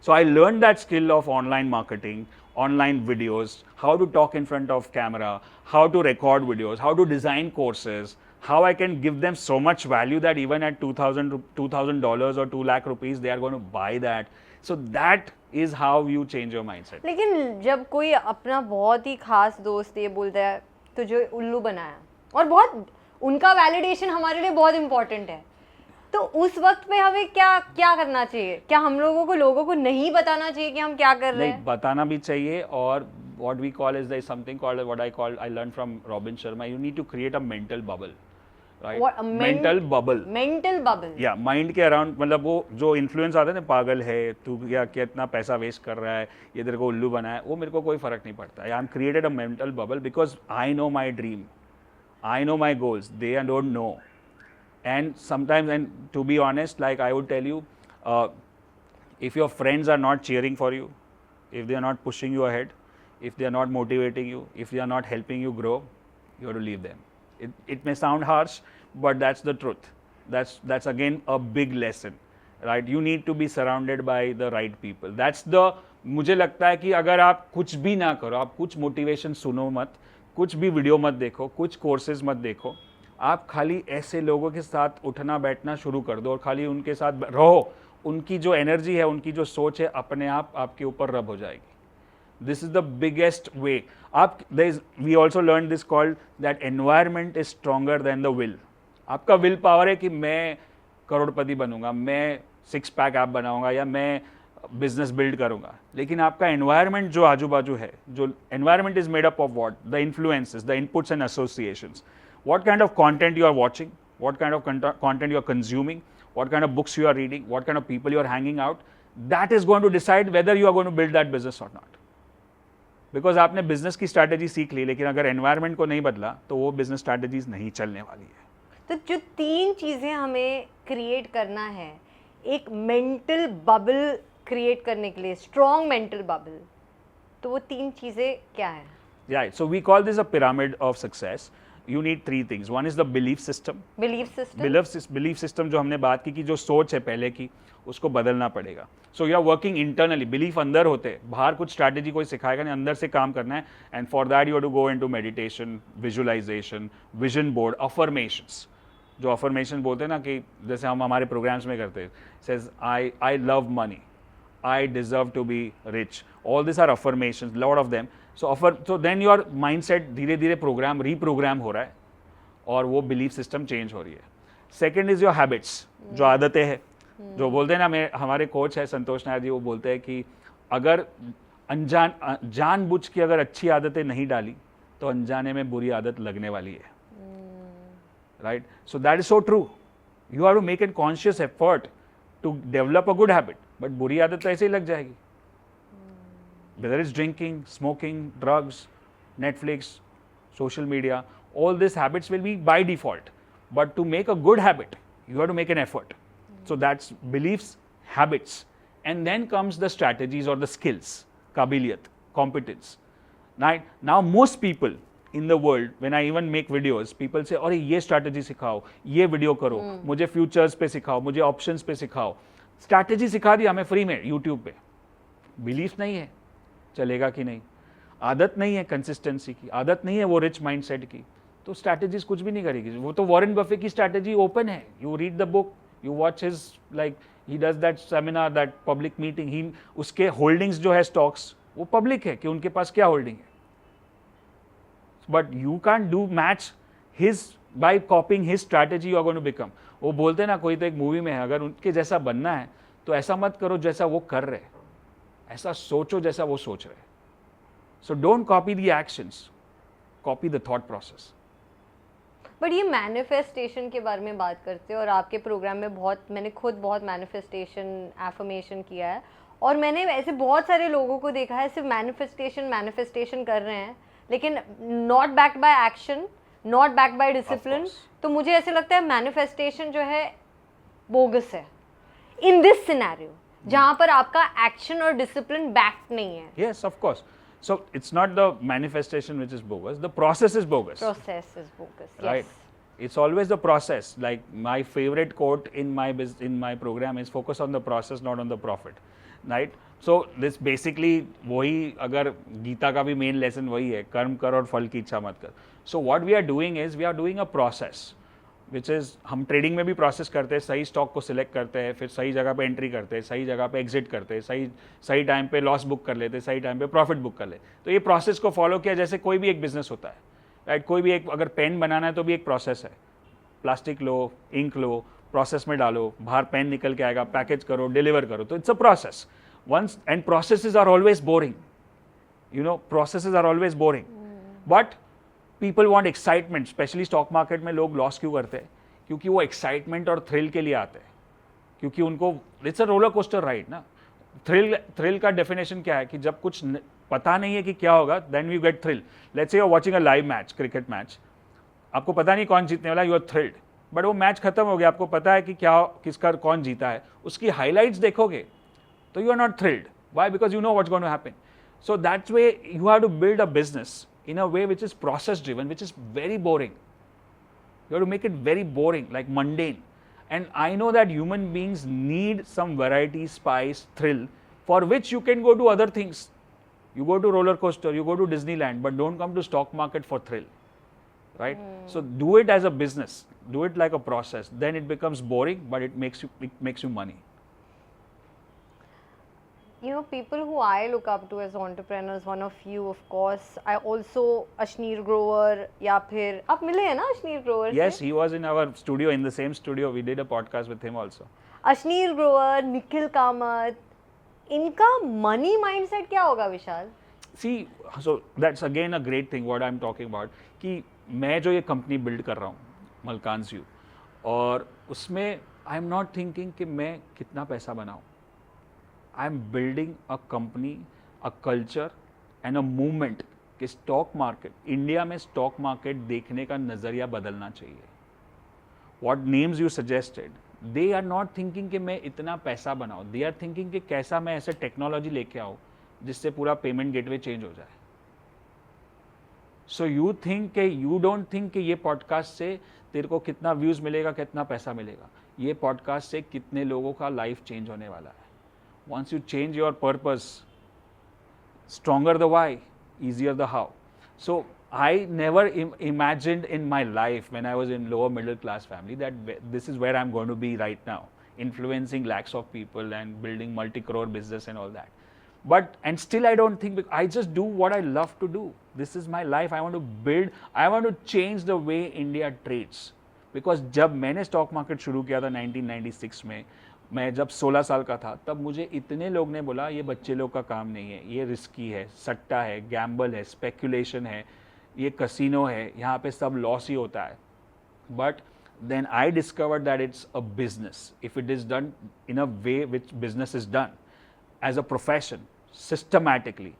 S2: So I learned that skill of online marketing, online videos, how to talk in front of camera, how to record videos, how to design courses, how I can give them so much value that even at $2,000 or 2 lakh rupees, they are going to buy that. So that is how you change your mindset.
S1: लेकिन जब कोई अपना बहुत ही खास दोस्त ये बोलता है तुझे उल्लू बनाया, और बहुत उनका वैलिडेशन हमारे लिए बहुत इंपॉर्टेंट है, तो उस वक्त पे हमें क्या करना चाहिए? क्या हम लोगों को नहीं बताना चाहिए कि हम क्या कर रहे हैं?
S2: नहीं, बताना भी चाहिए. और what we call is there is something called what I learned from Robin Sharma. You need to create a mental bubble, right?
S1: What, a
S2: mental bubble.
S1: Mental bubble.
S2: Yeah, mind के अराउंड, मतलब वो जो influence आता है ना, पागल है तू, या कितना पैसा वेस्ट कर रहा है, ये तेरे को उल्लू बना है, वो मेरे को कोई फर्क नहीं पड़ता. I am created a mental bubble because I know my dream, I know my goals, they don't know. And sometimes, and to be honest, like I would tell you, if your friends are not cheering for you, if they are not pushing you ahead, if they are not motivating you, if they are not helping you grow, you have to leave them. It may sound harsh, but that's the truth. That's again a big lesson, right? You need to be surrounded by the right people. That's the, मुझे लगता है कि अगर आप कुछ भी ना करो, आप कुछ मोटिवेशन सुनो मत, कुछ भी वीडियो मत देखो, कुछ कोर्सेज मत देखो, आप खाली ऐसे लोगों के साथ उठना बैठना शुरू कर दो और खाली उनके साथ रहो उनकी जो एनर्जी है, उनकी जो सोच है, अपने आप आपके ऊपर रब हो जाएगी. This is the biggest way. We also learned this called that environment is stronger than the will. आपका विल पावर है कि मैं करोड़पति बनूंगा, मैं 6 पैक ऐप बनाऊंगा या मैं बिजनेस बिल्ड करूंगा, लेकिन आपका एनवायरनमेंट जो आजू बाजू है, जो environment is made up of what, the influences, the inputs and associations, what kind of content you are watching, what kind of content you are consuming, what kind of books you are reading, what kind of people you are hanging out, that is going to decide whether you are going to build that business or not. Because आपने business की strategy सीख ली, लेकिन अगर environment को नहीं बदला तो वो बिजनेस स्ट्रैटेजीज नहीं चलने वाली है.
S1: तो जो 3 चीज़ें हमें क्रिएट करना है एक मेंटल बबल क्रिएट करने के लिए, स्ट्रॉन्ग मेंटल बबल, तो वो 3 चीज़ें क्या है?
S2: Right, so we call this a pyramid of success. You need 3 things. One is the belief system. Belief system जो हमने बात की कि जो सोच है पहले की, उसको बदलना पड़ेगा. So you are working internally. Belief अंदर होते हैं, बाहर कुछ स्ट्रैटेजी कोई सिखाएगा नहीं, अंदर से काम करना है. And for that you have to go into meditation, visualization, vision board, affirmations. जो अफर्मेशन बोलते हैं ना, कि जैसे हम हमारे प्रोग्राम्स में करते हैं, says I love money, I deserve to be rich. All these are affirmations, lot of them. So then your mindset धीरे धीरे रीप्रोग्राम हो रहा है और वो बिलीफ सिस्टम चेंज हो रही है. सेकेंड इज योर हैबिट्स, जो आदतें हैं, जो बोलते हैं ना, हमारे कोच है संतोष नायर जी, वो बोलते हैं कि अगर जानबूझ के अगर अच्छी आदतें नहीं डाली तो अनजाने में बुरी आदत लगने वाली है. Right, so that is so true. You have to make an conscious effort to develop a good habit, but बुरी आदत तो ऐसे ही लग जाएगी. Whether it's drinking, smoking, drugs, Netflix, social media, all these habits will be by default. But to make a good habit, you have to make an effort. So that's beliefs, habits. And then comes the strategies or the skills, kabiliyat, competence. Right? Now most people in the world, when I even make videos, people say, अरे ये strategy सिखाओ, ये video करो, मुझे futures पे सिखाओ, मुझे options पे सिखाओ. Strategy सिखा दी हमें free में YouTube पे. Belief नहीं है, चलेगा कि नहीं. आदत नहीं है कंसिस्टेंसी की, आदत नहीं है वो रिच माइंडसेट की, तो स्ट्रैटेजीज कुछ भी नहीं करेगी. वो तो वॉरेन बफे की स्ट्रैटेजी ओपन है. You read the book, you watch his, like he does that seminar, that public meeting, he उसके होल्डिंग्स जो है स्टॉक्स, वो पब्लिक है कि उनके पास क्या होल्डिंग है. But you can do match his by copying his strategy, you are going to become. वो बोलते हैं ना, कोई तो एक मूवी में है, अगर उनके जैसा बनना है तो ऐसा मत करो जैसा वो कर रहे, ऐसा सोचो जैसा वो सोच रहे. So don't copy the actions, copy the thought process.
S1: But ये मैनिफेस्टेशन के बारे में बात करते हैं, और आपके प्रोग्राम में मैंने खुद बहुत मैनिफेस्टेशन, एफर्मेशन किया है, और मैंने ऐसे बहुत सारे लोगों को देखा है सिर्फ मैनिफेस्टेशन कर रहे हैं, लेकिन not backed by action, not backed by discipline. तो मुझे ऐसे लगता है मैनिफेस्टेशन जो है बोगस है इन दिस सिनेरियो, जहां पर आपका एक्शन और डिसिप्लिन बैक्ड नहीं है.
S2: Yes, of course. So it's not the manifestation which is bogus, the process is bogus.
S1: Process is bogus.
S2: Right?
S1: Yes.
S2: It's always the process. Like my favorite quote in my program is focus on the process, not on the profit. Right? So this basically वही, अगर गीता का भी main lesson वही है, कर्म कर और फल की इच्छा मत कर. So what we are doing is we are doing a process. Which is, हम ट्रेडिंग में भी प्रोसेस करते हैं, सही स्टॉक को सिलेक्ट करते हैं, फिर सही जगह पे एंट्री करते हैं, सही जगह पे एग्जिट करते हैं, सही टाइम पे लॉस बुक कर लेते हैं, सही टाइम पे प्रॉफिट बुक कर लेते. तो ये प्रोसेस को फॉलो किया जैसे कोई भी एक बिजनेस होता है. राइट, कोई भी एक, अगर पेन बनाना है तो भी एक प्रोसेस है. प्लास्टिक लो, इंक लो, प्रोसेस में डालो, बाहर पेन निकल के आएगा, पैकेज करो, डिलीवर करो, तो it's a process. Once and processes are always boring, you know, processes are always boring. But people want excitement. Specially stock market में लोग लॉस क्यों करते हैं? क्योंकि वो एक्साइटमेंट और थ्रिल के लिए आते हैं, क्योंकि उनको it's a roller coaster ride ना. थ्रिल का डेफिनेशन क्या है कि जब कुछ पता नहीं है कि क्या होगा, then you get thrill. Let's say you are watching a live match, cricket match, आपको पता नहीं कौन जीतने वाला, यू आर थ्रिल्ड. बट वो मैच खत्म हो गया, आपको पता है कि क्या, किसका कौन जीता है, उसकी हाईलाइट्स देखोगे तो you are not thrilled. Why? Because you know what's going to happen. So that's way you have to build a business in a way which is process driven, which is very boring. You have to make it very boring, like mundane. And I know that human beings need some variety, spice, thrill, for which you can go to other things. You go to roller coaster, you go to Disneyland, but don't come to stock market for thrill. Right? So do it as a business, do it like a process. Then it becomes boring, but it makes you money.
S1: you know, people who I look up to as entrepreneurs, one of you, of course. I also Ashneer Grover, या फिर आप मिले हैं ना Ashneer Grover से?
S2: Yes, he was in our studio, in the same studio. We did a podcast with him also.
S1: Ashneer Grover, Nikhil Kamat, इनका money mindset क्या होगा विशाल?
S2: See, so that's again a great thing what I'm talking about, कि मैं जो ये company build कर रहा हूँ मलकान्स यू, और उसमें आई एम नॉट थिंकिंग कि मैं कितना पैसा बनाऊँ. I am building a company, a culture and a movement कि स्टॉक मार्केट, इंडिया में स्टॉक मार्केट देखने का नज़रिया बदलना चाहिए. What names you suggested, they are not thinking कि मैं इतना पैसा बनाऊँ. दे आर थिंकिंग कि कैसा मैं ऐसे टेक्नोलॉजी लेके आऊँ जिससे पूरा पेमेंट गेटवे चेंज हो जाए. सो यू थिंक कि यू डोंट थिंक कि ये पॉडकास्ट से तेरे को कितना व्यूज़ मिलेगा, कितना पैसा मिलेगा. ये पॉडकास्ट से कितने लोगों का लाइफ चेंज होने वाला है. Once you change your purpose, stronger the why, easier the how. So I never imagined in my life when I was in lower middle class family that this is where I'm going to be right now, influencing lakhs of people and building multi-crore business and all that. But, and still I don't think, I just do what I love to do. This is my life. I want to build, I want to change the way India trades. Because जब मैंने stock market शुरू किया था 1996 में, मैं जब 16 साल का था, तब मुझे इतने लोग ने बोला ये बच्चे लोग का काम नहीं है, ये रिस्की है, सट्टा है, गैम्बल है, स्पेकुलेशन है, ये कसिनो है, यहाँ पे सब लॉस ही होता है. But then I discovered that it's a business if it is done in a way which business is done as a profession systematically.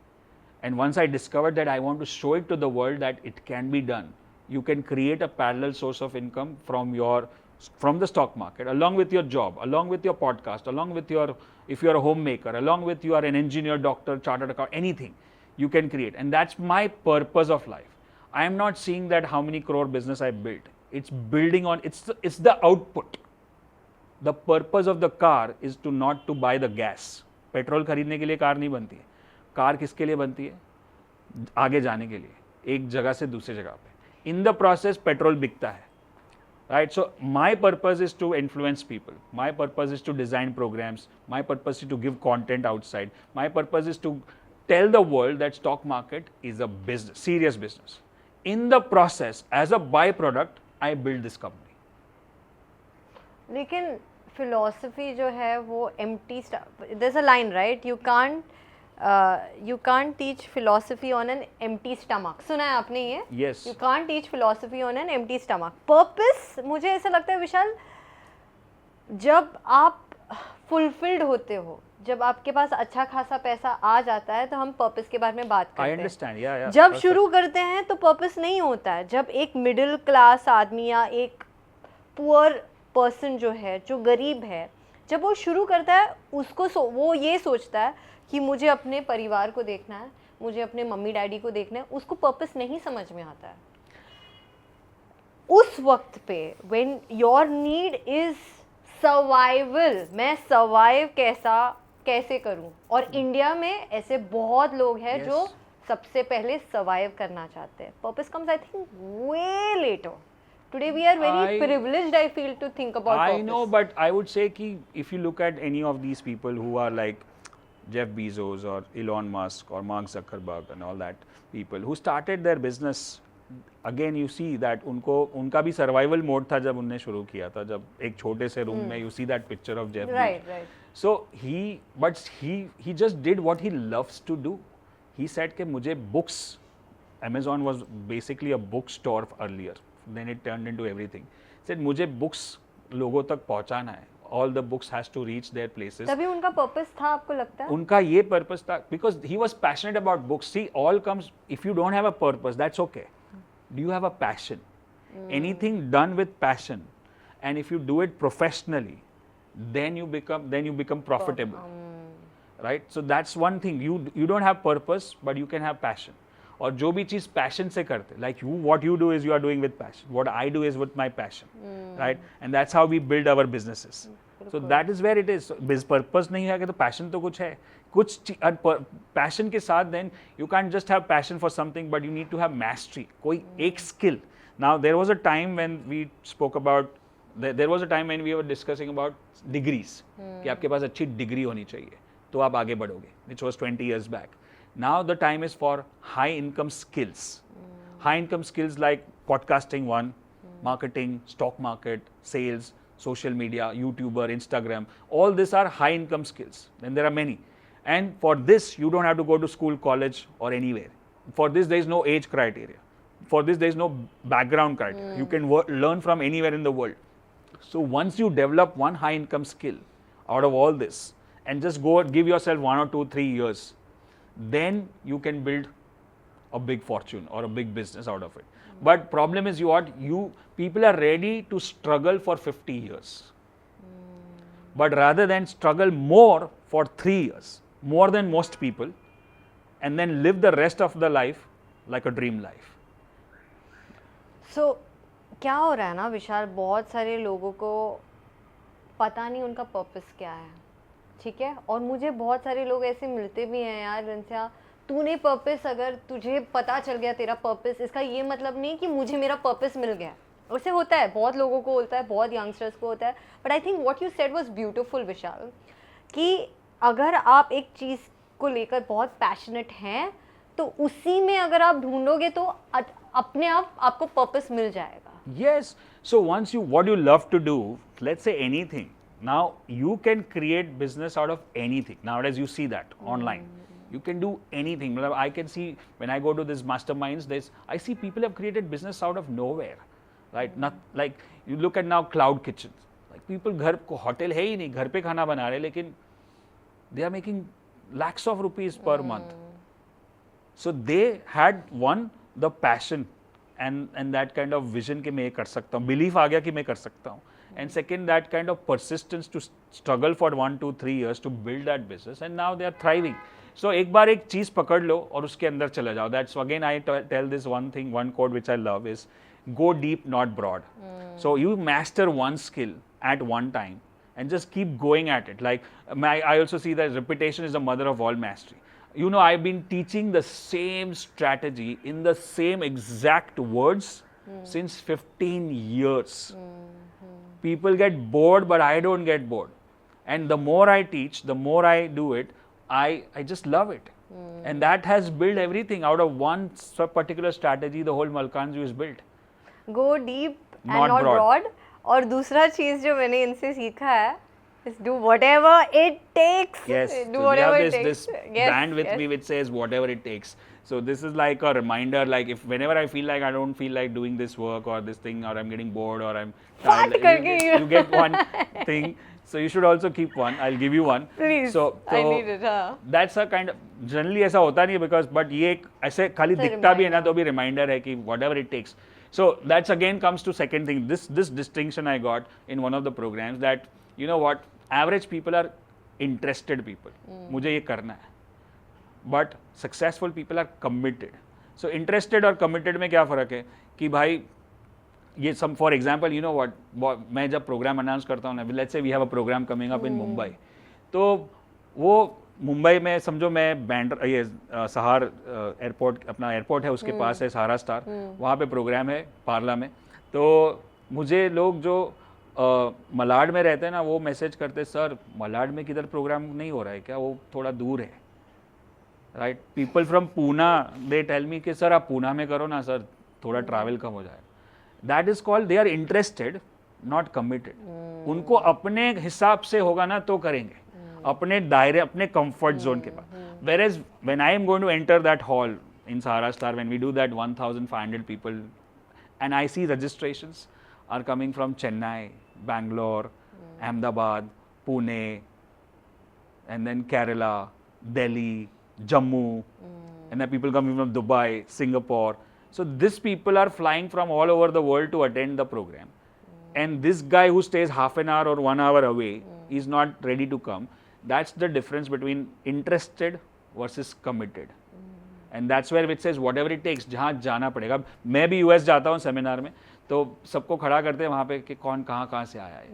S2: And once I discovered that, I want to show it to the world that it can be done. You can create a parallel source of income from the stock market, along with your job, along with your podcast, along with your, if you are a homemaker, along with you are an engineer, doctor, chartered accountant, anything you can create. And that's my purpose of life. I am not seeing that how many crore business I built. It's building on, it's the output. The purpose of the car is to not to buy the gas. Petrol खरीदने के लिए car नहीं बनती है. Car किसके लिए बनती है? आगे जाने के लिए, एक जगह से दूसरी जगह पे. इन द प्रोसेस पेट्रोल बिकता है. Right. So my purpose is to influence people. My purpose is to design programs. My purpose is to give content outside. My purpose is to tell the world that stock market is a business, serious business. In the process, as a byproduct, I build this company.
S1: लेकिन philosophy जो है वो empty stuff. There's a line, right? You can't teach philosophy on an empty stomach. सुना है आपने ये?
S2: Yes.
S1: You can't teach philosophy on an empty stomach. Purpose, मुझे ऐसा लगता है विशाल, जब आप fulfilled होते हो, जब आपके पास अच्छा खासा पैसा आ जाता है, तो हम पर्पस के बारे में बात करते हैं.
S2: I understand, yeah.
S1: जब शुरू करते हैं तो पर्पस नहीं होता है. जब एक मिडिल क्लास आदमी या एक पुअर पर्सन जो है, जो गरीब है, जब वो शुरू करता है, उसको वो ये सोचता है कि मुझे अपने परिवार को देखना है, मुझे अपने मम्मी डैडी को देखना है. उसको पर्पस नहीं समझ में आता है. उस वक्त पे when your need is survival, मैं सर्वाइव कैसे करूं. और इंडिया में ऐसे बहुत लोग हैं
S2: Yes.
S1: जो सबसे पहले सर्वाइव करना चाहते हैं. Purpose comes I think way later. Today we are very privileged, I feel, to think about purpose.
S2: I know, but I would say कि if you look at any of these people who are like Jeff Bezos or Elon Musk or Mark Zuckerberg and all that people who started their business, again you see that उनका भी survival mode था जब उनने शुरू किया था, जब एक छोटे से रूम में you see that picture of Jeff Bezos.
S1: Right.
S2: So he just did what he loves to do. He said कि मुझे books, Amazon was basically a bookstore earlier. Then it turned into everything. Said मुझे books लोगों तक पहुंचाना है. All the books has to reach their places.
S1: तभी उनका purpose था, आपको लगता है?
S2: उनका ये purpose था because he was passionate about books. See, all comes, if you don't have a purpose, that's okay. Do you have a passion? Anything done with passion, and if you do it professionally, then you become profitable. Right? So that's one thing. You don't have purpose, but you can have passion. और जो भी चीज़ passion से करते, like what you do is you are doing with passion. What I do is with my passion, right? And that's how we build our businesses. So that is where it is. Purpose नहीं है कि तो passion तो कुछ है. passion के साथ then you can't just have passion for something, but you need to have mastery. कोई एक skill. Now there was a time when we spoke about, there was a time when we were discussing about degrees. कि आपके पास अच्छी degree होनी चाहिए. तो आप आगे बढ़ोगे, which was 20 years back. Now the time is for high income skills. High income skills like podcasting one, marketing, stock market, sales, social media, YouTuber, Instagram, all these are high income skills, and there are many. And for this, you don't have to go to school, college, or anywhere. For this, there is no age criteria. For this, there is no background criteria. You can learn from anywhere in the world. So once you develop one high income skill out of all this, and just go give yourself 1 or 2, 3 years, then you can build a big fortune or a big business out of it. But problem is people are ready to struggle for 50 years. But rather than struggle more for 3 years, more than most people, and then live the rest of the life like a dream life.
S1: So, क्या हो रहा है ना विशाल, बहुत सारे लोगों को पता नहीं उनका पर्पस क्या है, ठीक है, और मुझे बहुत सारे लोग ऐसे मिलते भी हैं यार जिनसे तूने पर्पस, अगर तुझे पता चल गया तेरा पर्पस, इसका ये मतलब नहीं कि मुझे मेरा पर्पस मिल गया। उससे होता है, बहुत लोगों को होता है, बहुत यंगस्टर्स को होता है, but I think what you said was beautiful Vishal, कि अगर आप एक चीज़ को लेकर बहुत पैशनेट हैं तो उसी में अगर आप ढूंढोगे तो अपने आप आपको पर्पस मिल जाएगा।
S2: Yes. So once what you love to do, let's say anything. Now you can create business out of anything. Nowadays you see that online. You can do anything. I can see when I go to these masterminds, I see people have created business out of nowhere, right? Not like you look at now cloud kitchens. Like people घर को hotel है ही नहीं, घर पे खाना बना रहे, लेकिन they are making lakhs of rupees per month. So they had the passion and that kind of vision कि मैं ये कर सकता हूँ, belief आ गया कि मैं कर सकता हूँ, and second that kind of persistence to struggle for 1, 2, 3 years to build that business, and now they are thriving. So एक बार एक चीज पकड़ लो और उसके अंदर चले जाओ. That's again I tell this one thing, one quote which I love is go deep, not broad. So you master one skill at one time and just keep going at it. Like I also see that repetition is the mother of all mastery. You know, I've been teaching the same strategy in the same exact words since 15 years. People get bored, but I don't get bored. And the more I teach, the more I do it, I just love it. And that has built everything out of one particular strategy. The whole Malkanju is built.
S1: Go deep and not broad. और दूसरा चीज जो मैंने इनसे सीखा है is do whatever it takes.
S2: Yes,
S1: do
S2: so
S1: whatever
S2: we have
S1: it takes.
S2: this
S1: Yes,
S2: band with
S1: yes.
S2: me which says whatever it takes. So this is like a reminder, like if whenever I feel like I don't feel like doing this work or this thing, or I'm getting bored or I'm tired, you get one thing. So you should also keep one. I'll give you one.
S1: Please,
S2: so
S1: I need it.
S2: That's a kind of, generally ऐसा होता नहीं है because but ये एक ऐसे खाली दिखता भी है ना तो भी reminder है कि whatever it takes. So that's again comes to second thing. This distinction I got in one of the programs that you know what, average people are interested people. मुझे ये करना है. But successful people are committed. So interested और committed में क्या फ़र्क है कि भाई ये some for example you know what, मैं जब प्रोग्राम अनाउंस करता हूँ ना, let's say we have a program coming up in Mumbai, तो वो मुंबई में समझो मैं ये सहार एयरपोर्ट, अपना एयरपोर्ट है उसके पास है सहारा स्टार, वहाँ पे प्रोग्राम है पार्ला में, तो मुझे लोग जो मलाड में रहते हैं ना वो मैसेज करते, सर मलाड में किधर प्रोग्राम नहीं हो रहा है क्या, वो थोड़ा दूर है, right. People from Poona they tell me कि सर आप पूना में करो ना सर, थोड़ा ट्रैवल कम हो जाए. That is called they are interested not committed. उनको अपने हिसाब से होगा ना तो करेंगे, अपने दायरे अपने कंफर्ट जोन के बाद. Whereas when I am going to enter that hall in Sahara Star, when we do that 1,500 people, and I see registrations are coming from Chennai, Bangalore, Ahmedabad, Pune, and then Kerala, Delhi, Jammu, and then people coming from Dubai, Singapore. So these people are flying from all over the world to attend the program. And this guy who stays half an hour or 1 hour away is not ready to come. That's the difference between interested versus committed. And that's where it says whatever it takes, जहाँ जाना पड़ेगा. मैं भी US जाता हूँ seminar में, तो सबको खड़ा करते हैं वहाँ पे कि कौन कहाँ से आया है.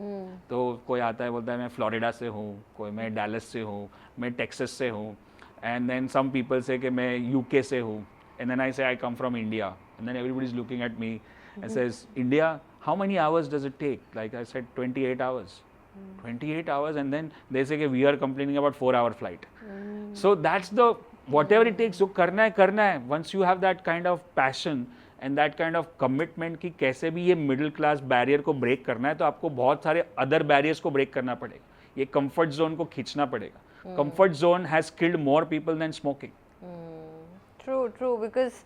S2: तो कोई आता है बोलता है मैं फ्लोरिडा से हूँ, कोई मैं डैलस से हूँ, मैं टेक्सास से हूँ, and then some people say कि मैं UK से हूँ, and then I say I come from India, and then everybody is looking at me and says, India, how many hours does it take? Like I said, 28 hours. 28 hours, and then they say we are complaining about 4-hour flight. So that's the whatever it takes. जो करना है. Once you have that kind of passion and that kind of commitment कि कैसे भी ये middle class barrier को break करना है, तो आपको बहुत सारे other barriers को break करना पड़ेगा. ये comfort zone को खींचना पड़ेगा. Comfort zone has killed more people than smoking.
S1: True, because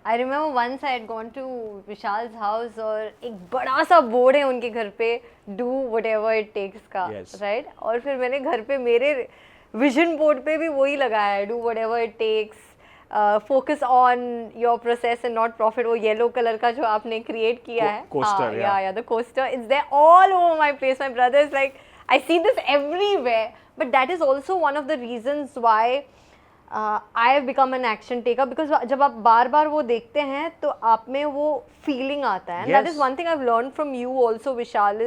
S1: I remember once I had gone to Vishal's house और एक बड़ा सा बोर्ड है उनके घर पे do whatever it takes का,
S2: Yes.
S1: right? और फिर मैंने घर पे मेरे विजन बोर्ड पे भी वही लगाया है, do whatever it takes, focus on your process and not profit. वो येलो कलर का जो आपने क्रिएट किया है,
S2: coaster,
S1: yeah, the coaster, it's there all over my place. My brother is like, I see this everywhere, but that is also one of the reasons why I have become an action taker, because जब आप बार बार वो देखते हैं तो आप में वो feeling आता है. And that is
S2: Yes.
S1: one thing I've learned from you also, Vishal,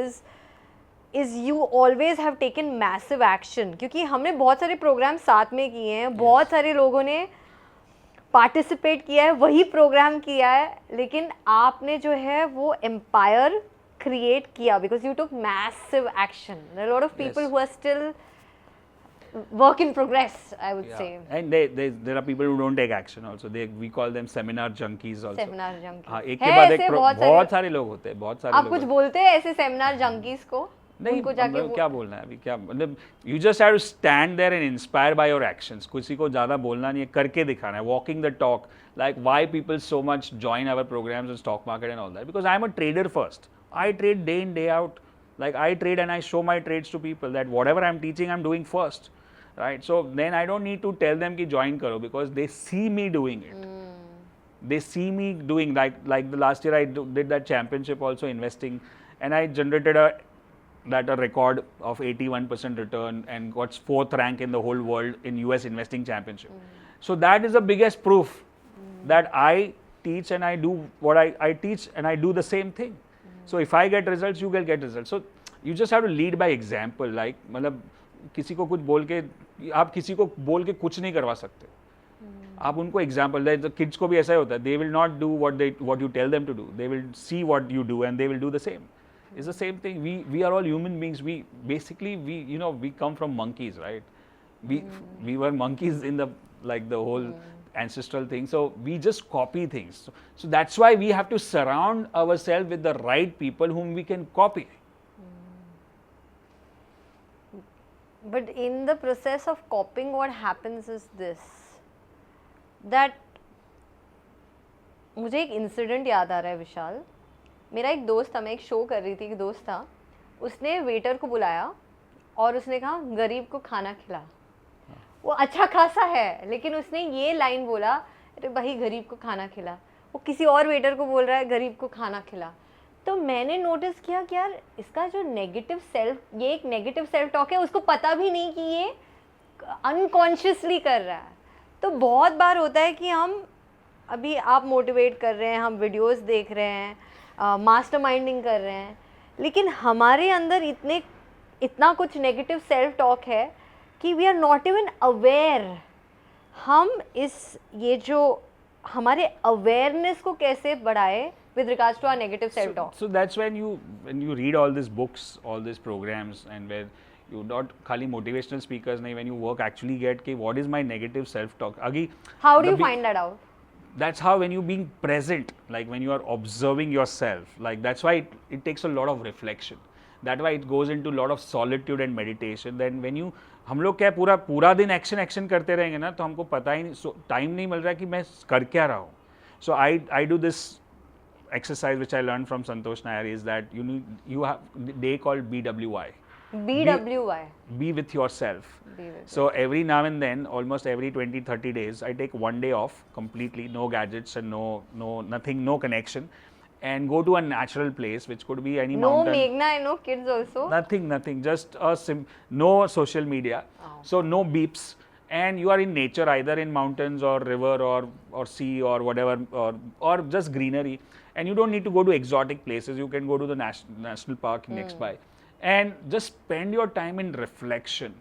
S1: is you always have taken massive action. क्योंकि हमने बहुत सारे प्रोग्राम साथ में किए हैं, बहुत सारे लोगों ने पार्टिसिपेट किया है, वही प्रोग्राम किया है, लेकिन आपने जो है वो एम्पायर क्रिएट किया, because you took massive action. There are a lot of people
S2: Yes.
S1: who are still work in progress, I would say.
S2: And there are people who don't take action also. We call them seminar junkies also.
S1: Seminar junkie
S2: हाँ, एक के
S1: है
S2: बाद एक
S1: ऐसे
S2: बहुत सारे लोग होते हैं, बहुत सारे
S1: आप
S2: लोग
S1: कुछ
S2: होते
S1: बोलते हैं ऐसे सेमिनार जंकीज को?
S2: नहीं,
S1: उनको जाके
S2: क्या बोलना है अभी, क्या मतलब you just have to stand there and inspire by your actions. किसी को ज़्यादा बोलना नहीं है, करके दिखाना है, walking the talk. Like why people so much join our programs in stock market and all that, because I am a trader first. I trade day in day out. Like I trade and I show my trades to people that whatever I'm teaching I'm doing first, right? So then I don't need to tell them ki join karo, because they see me doing it. They see me doing, like the last year I did that championship also investing, and I generated a record of 81% return and got 4th rank in the whole world in US investing championship. So that is the biggest proof that I teach and I do what I teach and I do the same thing. So if I get results, you will get results. So you just have to lead by example. Like मतलब किसी को कुछ बोल के, आप किसी को बोल के कुछ नहीं करवा सकते. आप उनको एग्जाम्पल दें. तो किड्स को भी ऐसा ही होता है. They will not do what you tell them to do. They will see what you do and they will do the same. It's the same thing. We are all human beings. We basically we come from monkeys, right? We were monkeys in the whole ancestral thing. So we just copy things. So that's why we have to surround ourselves with the right people whom we can copy.
S1: But in the process of copying, what happens is this, that मुझे एक incident याद आ रहा है विशाल. मेरा एक दोस्त था, मैं एक शो कर रही थी, एक दोस्त था, उसने वेटर को बुलाया और उसने कहा गरीब को खाना खिला. वो अच्छा खासा है, लेकिन उसने ये लाइन बोला, अरे भाई गरीब को खाना खिला. वो किसी और वेटर को बोल रहा है गरीब को खाना खिला. तो मैंने नोटिस किया कि यार इसका जो नेगेटिव सेल्फ, ये एक नेगेटिव सेल्फ टॉक है, उसको पता भी नहीं कि ये अनकॉन्शियसली कर रहा है. तो बहुत बार होता है कि हम अभी आप मोटिवेट कर रहे हैं, हम वीडियोस देख रहे हैं, मास्टरमाइंडिंग कर रहे हैं, लेकिन हमारे अंदर इतना कुछ नेगेटिव सेल्फ टॉक है कि we are not even aware. हम ये जो हमारे अवेयरनेस को कैसे बढ़ाए with regards to our negative self talk.
S2: So that's when you read all these books, all these programs, and where you not khali motivational speakers nahi, when you work actually get ki what is my negative self talk.
S1: How do you find that out?
S2: That's how, when you being present, like when you are observing yourself, like that's why it takes a lot of reflection. That's why it goes into a lot of solitude and meditation. Then when you, हम लोग क्या पूरा दिन action करते रहेंगे ना, तो हमको पता ही नहीं, टाइम नहीं मिल रहा कि मैं कर क्या रहा हूँ. So I do this exercise which I learned from Santosh Nair, is that you have day called BWI.
S1: BWI.
S2: Be with yourself. So every now and then, almost every 20-30 days, I take one day off completely, no gadgets and no nothing, no connection, and go to a natural place, which could be any mountain.
S1: No Meghna, no kids also.
S2: Nothing. Just no social media.
S1: Oh.
S2: So no beeps. And you are in nature, either in mountains or river or sea or whatever, or just greenery. And you don't need to go to exotic places. You can go to the national park next by, and just spend your time in reflection.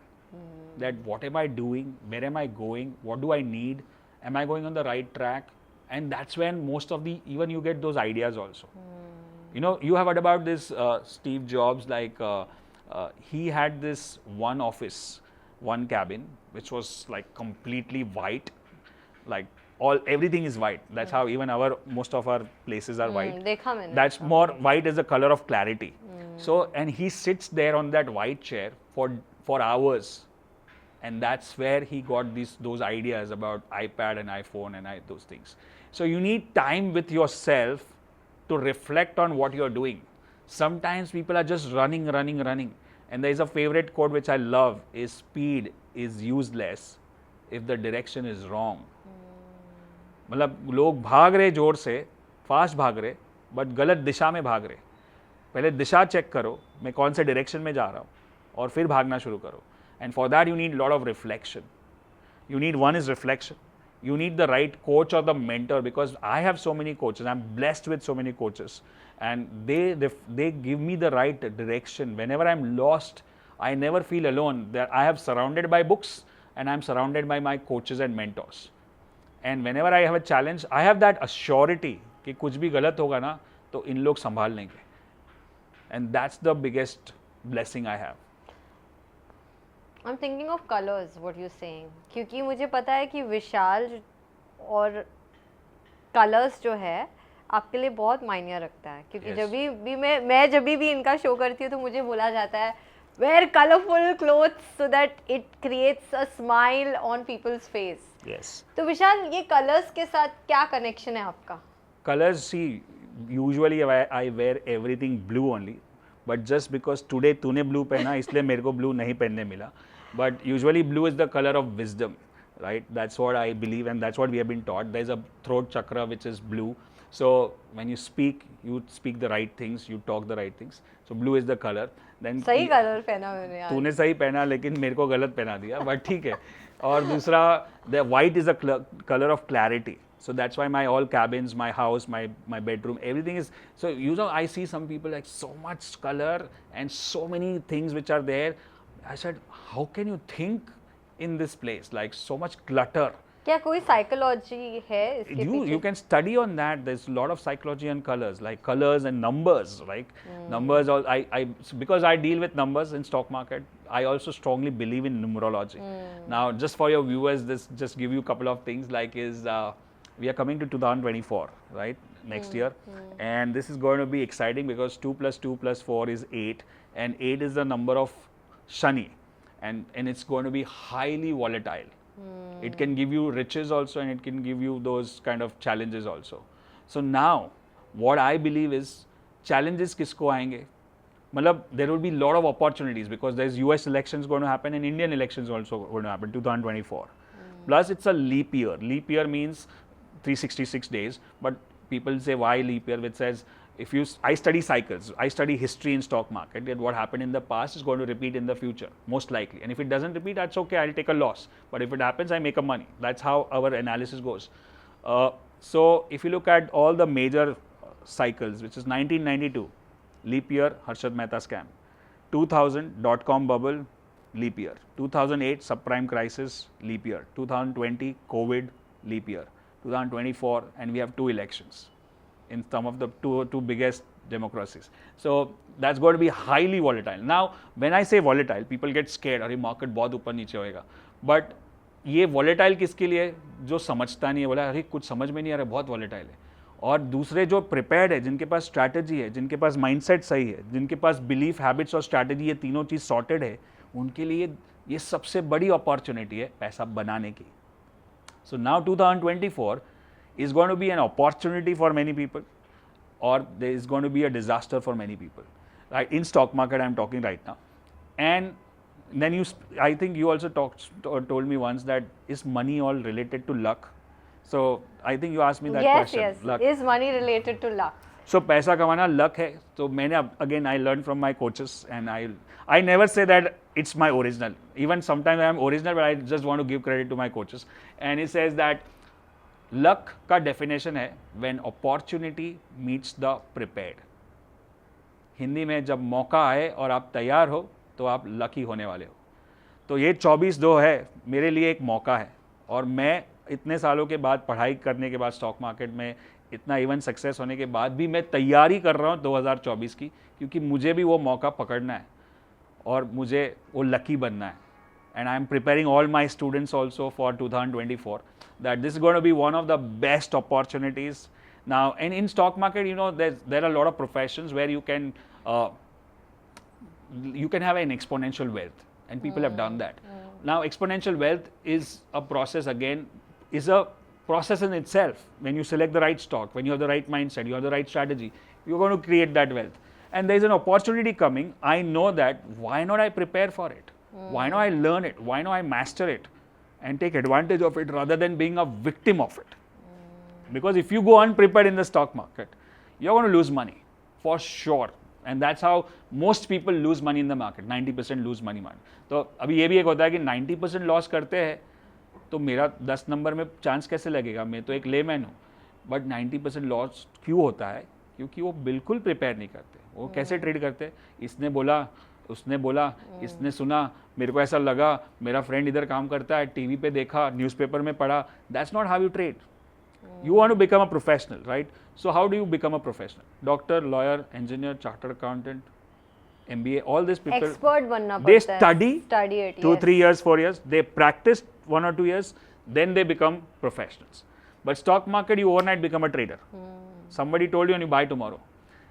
S2: That what am I doing? Where am I going? What do I need? Am I going on the right track? And that's when most of even you get those ideas also. You know, you have heard about this Steve Jobs, like he had this one office, one cabin, which was like completely white, like everything is white. That's how even most of our places are white.
S1: देखा मैंने.
S2: That's more white is the color of clarity. So, and he sits there on that white chair for hours, and that's where he got those ideas about iPad and iPhone and those things. So you need time with yourself to reflect on what you're doing. Sometimes people are just running, and there is a favorite quote which I love: is speed is useless if the direction is wrong. मतलब लोग भाग रहे जोर से, fast भाग रहे, but गलत दिशा में भाग रहे. पहले दिशा चेक करो, मैं कौन से डायरेक्शन में जा रहा हूँ, और फिर भागना शुरू करो. And for that you need lot of reflection. You need one is reflection. You need the right coach or the mentor, because I have so many coaches. I'm blessed with so many coaches, and they give me the right direction. Whenever I'm lost, I never feel alone. That I have surrounded by books, and I'm surrounded by my coaches and mentors. And whenever I have a challenge, I have that assurity कि कुछ भी गलत होगा ना तो इन लोग संभाल लेंगे. And that's the biggest blessing I have.
S1: I'm thinking of colors, what you're saying. क्योंकि मुझे पता है कि विशाल और colors जो है आपके लिए बहुत मायने रखता है. क्योंकि
S2: Yes.
S1: जब भी मैं जब भी इनका शो करती हूँ तो मुझे बोला जाता है wear colorful clothes so that it creates a smile on people's face.
S2: Yes.
S1: तो विशाल ये colors के साथ क्या connection है आपका?
S2: Colors, see, usually I wear everything blue only, but just because today तूने blue पहना इसलिए मेरे को blue नहीं पहनने मिला. But usually blue is the color of wisdom, right? That's what I believe, and that's what we have been taught. There's a throat chakra which is blue. So when you speak the right things, you talk the right things. So blue is the color. Then
S1: सही colour पहना मैंने आज.
S2: तूने सही पहना लेकिन मेरे को गलत पहना दिया, but ठीक है. और दूसरा, the white is a color of clarity. So that's why my all cabins, my house, my bedroom, everything is. So you know, I see some people like so much color and so many things which are there. I said, how can you think in this place? Like so much clutter.
S1: क्या कोई psychology है इसके पीछे?
S2: You can study on that. There's a lot of psychology on colors, like colors and numbers. Like numbers, because I deal with numbers in stock market, I also strongly believe in numerology. Now, just for your viewers, this just give you a couple of things. Like we are coming to 2024, right? Next year, and this is going to be exciting because 2 plus 2 plus 4 is 8, and 8 is the number of Shani, and it's going to be highly volatile. It can give you riches also, and it can give you those kind of challenges also. So now, what I believe is challenges किसको आएंगे? मतलब there will be a lot of opportunities because there's US elections going to happen and Indian elections also going to happen 2024. Plus it's a leap year. Leap year means 366 days, but people say why leap year, which says I study cycles, I study history in stock market, that what happened in the past is going to repeat in the future, most likely. And if it doesn't repeat, that's okay, I'll take a loss. But if it happens, I make a money. That's how our analysis goes. So if you look at all the major cycles, which is 1992, leap year, Harshad Mehta scam. 2000, dot-com bubble, leap year. 2008, subprime crisis, leap year. 2020, COVID, leap year. 2024, and we have 2 elections in some of the two biggest democracies. So that's going to be highly volatile. Now, when I say volatile, people get scared. अरे market बहुत ऊपर नीचे होएगा. But ये volatile किसके लिए? जो समझता नहीं है, बोला अरे कुछ समझ में नहीं आ रहा, बहुत volatile है. और दूसरे जो prepared है, जिनके पास strategy है, जिनके पास mindset सही है, जिनके पास belief, habits और strategy ये तीनों चीज़ sorted है, उनके लिए ये सबसे बड़ी opportunity है पैसा बनाने की. So now 2024 is going to be an opportunity for many people, or there is going to be a disaster for many people, right? In stock market, I'm talking right now. And then I think you also told me once that is money all related to luck? So I think you asked me that question.
S1: Yes,
S2: luck.
S1: is money related to luck?
S2: So पैसा कमाना luck है. So मैंने again I learned from my coaches, and I never say that it's my original. Even sometimes I'm original, but I just want to give credit to my coaches. And he says that luck का definition है when opportunity meets the prepared. Hindi में जब मौका आए और आप तैयार हो तो आप लकी होने वाले हो. तो ये 24/2 है मेरे लिए एक मौका है, और मैं इतने सालों के बाद पढ़ाई करने के बाद स्टॉक मार्केट में इतना इवन सक्सेस होने के बाद भी मैं तैयारी कर रहा हूँ 2024 की, क्योंकि मुझे भी वो मौका पकड़ना है. और मुझे वो लकी बनना है. And I'm preparing all my students also for 2024 that this is going to be one of the best opportunities. Now, and in stock market, you know, there are a lot of professions where you can have an exponential wealth, and people have done that. Now, exponential wealth is a process again, is a process in itself. When you select the right stock, when you have the right mindset, you have the right strategy, you're going to create that wealth. And there's an opportunity coming. I know that. Why not I prepare for it? Why not I learn it? Why not I master it and take advantage of it rather than being a victim of it? Because if you go unprepared in the stock market, you're going to lose money for sure. And that's how most people lose money in the market. 90% lose money. तो अभी ये भी एक होता है कि 90% loss करते हैं तो मेरा 10 नंबर में चांस कैसे लगेगा? मैं तो एक लेमैन हूँ. बट 90% लॉस क्यों होता है? क्योंकि वो बिल्कुल प्रिपेयर नहीं करते. वो कैसे ट्रेड करते? इसने बोला, उसने बोला, इसने सुना, मेरे को ऐसा लगा, मेरा फ्रेंड इधर काम करता है, टीवी पे देखा, न्यूज़पेपर में पढ़ा. That's not how you trade. You want to become a professional, right? So how do you become a professional? Doctor, lawyer, engineer, chartered accountant, MBA, all these people.
S1: Expert बनना
S2: They
S1: पड़ता है. Study it.
S2: 2-3 years, 4 years. They practice 1 or 2 years, then they become professionals. But stock market, you overnight become a trader. Somebody told you and you buy tomorrow.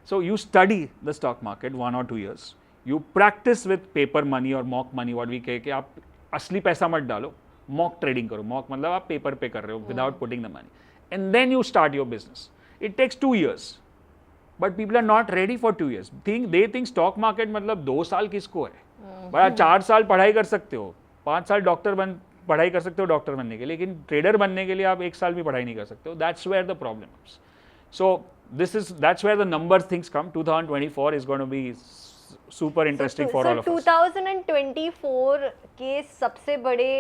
S2: So you study the stock market 1 or 2 years. You practice with paper money or mock money, what we कहे कि आप असली पैसा मत डालो, mock trading करो. Mock मतलब आप पेपर पे कर रहे हो without putting the money. And then you start your business. It takes 2 years. But people are not ready for 2 years. They think stock market मतलब 2 साल किसको है? भाई 4 साल पढ़ाई कर सकते हो, 5 साल पढ़ाई कर सकते हो डॉक्टर बनने के लिए, लेकिन ट्रेडर बनने के लिए आप 1 साल भी पढ़ाई नहीं कर सकते हो. That's where the problem is. So that's where the number things come. 2024 is going to be super interesting for all of us.
S1: 2024 के सबसे बड़े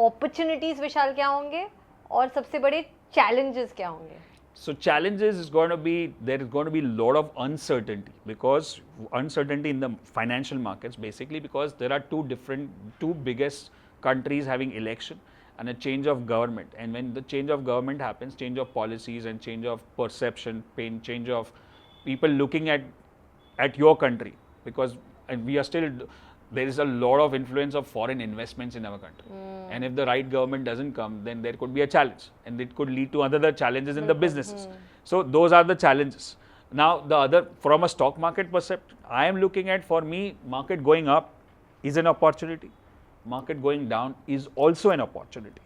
S1: opportunities विशाल क्या होंगे और सबसे बड़े challenges क्या होंगे?
S2: So challenges is going to be, there is going to be a lot of uncertainty, because uncertainty in the financial markets basically because there are two biggest countries having election and a change of government. And when the change of government happens, change of policies and change of perception, change of people looking at your country, because and we are still, there is a lot of influence of foreign investments in our country. And if the right government doesn't come, then there could be a challenge, and it could lead to other challenges in the businesses. So those are the challenges. Now the other, from a stock market perspective, I am looking at, for me, market going up is an opportunity. Market going down is also an opportunity,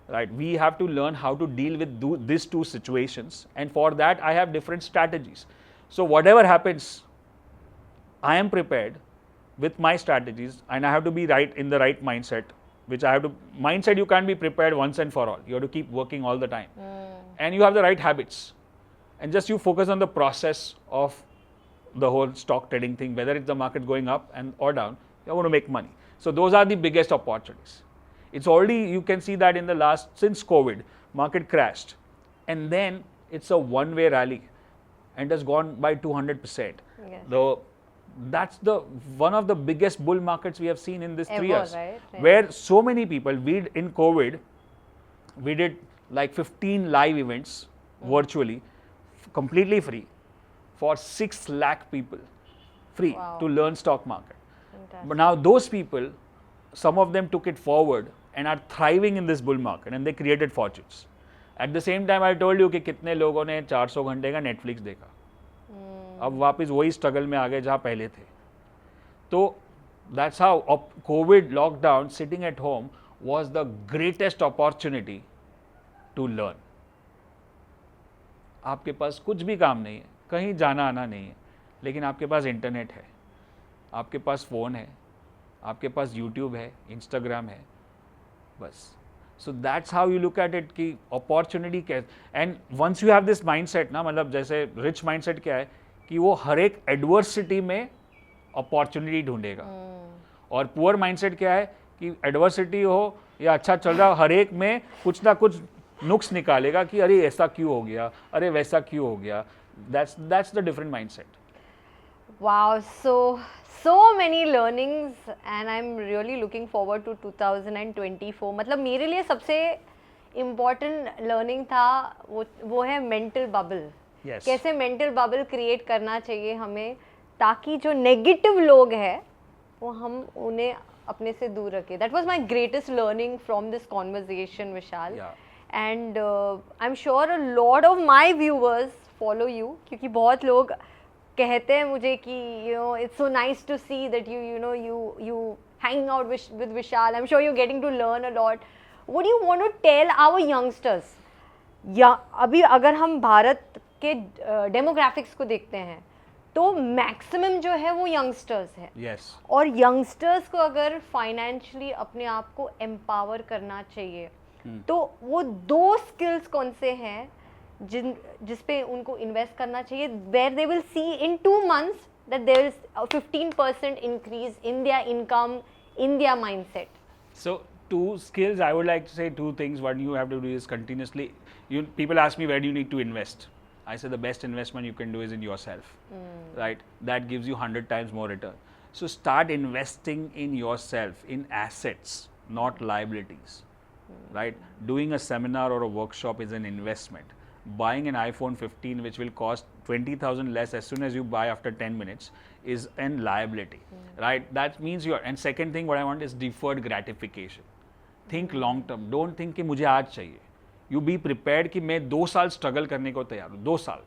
S2: right? We have to learn how to deal with these two situations, and for that I have different strategies. So whatever happens, I am prepared with my strategies, and I have to be right in the right mindset, which I have to, mindset you can't be prepared once and for all. You have to keep working all the time. And you have the right habits. And just you focus on the process of the whole stock trading thing, whether it's the market going up or down, you want to make money. So those are the biggest opportunities. It's already, you can see that in the since COVID, market crashed. And then it's a one-way rally and has gone by 200%. Yes. That's one of the biggest bull markets we have seen in these 3 years, right? Where so many people, in COVID, we did like 15 live events virtually, completely free, for 6 lakh people, free to learn stock market. Fantastic. But now those people, some of them took it forward and are thriving in this bull market, and they created fortunes. At the same time, I told you कि कितने लोगों ने 400 घंटे का Netflix देखा, अब वापस वही स्ट्रगल में आ गए जहाँ पहले थे. तो that's how COVID lockdown, sitting at home, was the greatest opportunity to learn. आपके पास कुछ भी काम नहीं है, कहीं जाना आना नहीं है, लेकिन आपके पास इंटरनेट है, आपके पास फ़ोन है, आपके पास यूट्यूब है, इंस्टाग्राम है, बस. So that's how you look at it कि opportunity क्या है. And once you have this mindset ना, मतलब जैसे rich mindset क्या है कि वो हर एक एडवर्सिटी में अपॉर्चुनिटी ढूंढेगा, और पुअर माइंडसेट क्या है कि एडवर्सिटी हो या अच्छा चल रहा, हर एक में कुछ ना कुछ नुक्स निकालेगा कि अरे ऐसा क्यों हो गया, अरे वैसा क्यों हो गया. That's the different mindset.
S1: Wow, so many learnings, and I'm really looking forward to 2024. मतलब मेरे लिए सबसे important learning था वो है mental bubble.
S2: Yes.
S1: कैसे मेंटल बबल क्रिएट करना चाहिए हमें, ताकि जो नेगेटिव लोग हैं वो हम उन्हें अपने से दूर रखें. That was my greatest learning from this conversation, Vishal.
S2: Yeah.
S1: And I'm sure a lot of my viewers follow you, क्योंकि बहुत लोग कहते हैं मुझे कि you know it's so nice to see that you hanging out with Vishal. I'm sure you're getting to learn a lot. What do you want to tell our youngsters? या अभी अगर हम भारत के डेमोग्राफिक्स को देखते हैं तो मैक्सिमम जो है वो यंगस्टर्स है.
S2: Yes.
S1: और यंगस्टर्स को अगर फाइनेंशियली अपने आप को एम्पावर करना चाहिए तो वो 2 स्किल्स कौन से हैं जिस पे उनको इन्वेस्ट करना चाहिए, where they will see in 2 months that there is a 15% increase in their income, in their mindset?
S2: So 2 skills, I would like to say 2 things. What you have to do is continuously, people ask me where do you need to invest. I say the best investment you can do is in yourself, right? That gives you 100 times more return. So start investing in yourself, in assets, not liabilities, right? Doing a seminar or a workshop is an investment. Buying an iPhone 15 which will cost 20,000 less as soon as you buy after 10 minutes is an liability, right? That means and second thing what I want is deferred gratification. Think long term. Don't think कि मुझे आज चाहिए. You be prepared कि मैं 2 साल struggle करने को तैयार हूँ. 2 साल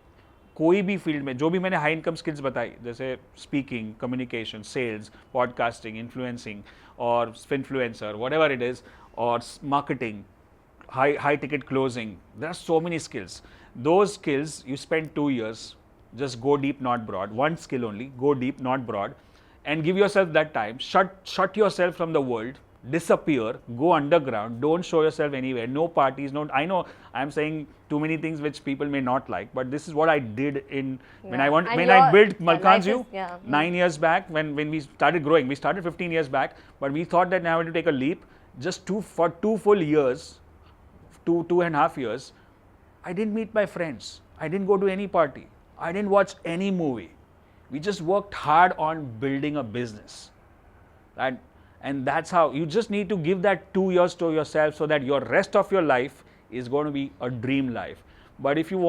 S2: कोई भी फील्ड में, जो भी मैंने हाई इनकम स्किल्स बताई, जैसे speaking, communication, sales, podcasting, influencing और इन्फ्लुएंसर, व्हाटएवर इट इज, और marketing, high ticket closing. There are so many skills. Those skills you spend 2 years. Just go deep, not broad. One skill only. Go deep, not broad, and give yourself that time. Shut yourself from the world. Disappear. Go underground. Don't show yourself anywhere. No parties. No. I know I'm saying too many things which people may not like, but this is what I did when I built Malkan's You 9 years back. When we started growing, we started 15 years back, but we thought that now we have to take a leap. Just for 2 full years. 2.5 years, I didn't meet my friends. I didn't go to any party. I didn't watch any movie. We just worked hard on building a business. And that's how you just need to give that 2 years to yourself so that your rest of your life is going to be a dream life. But if you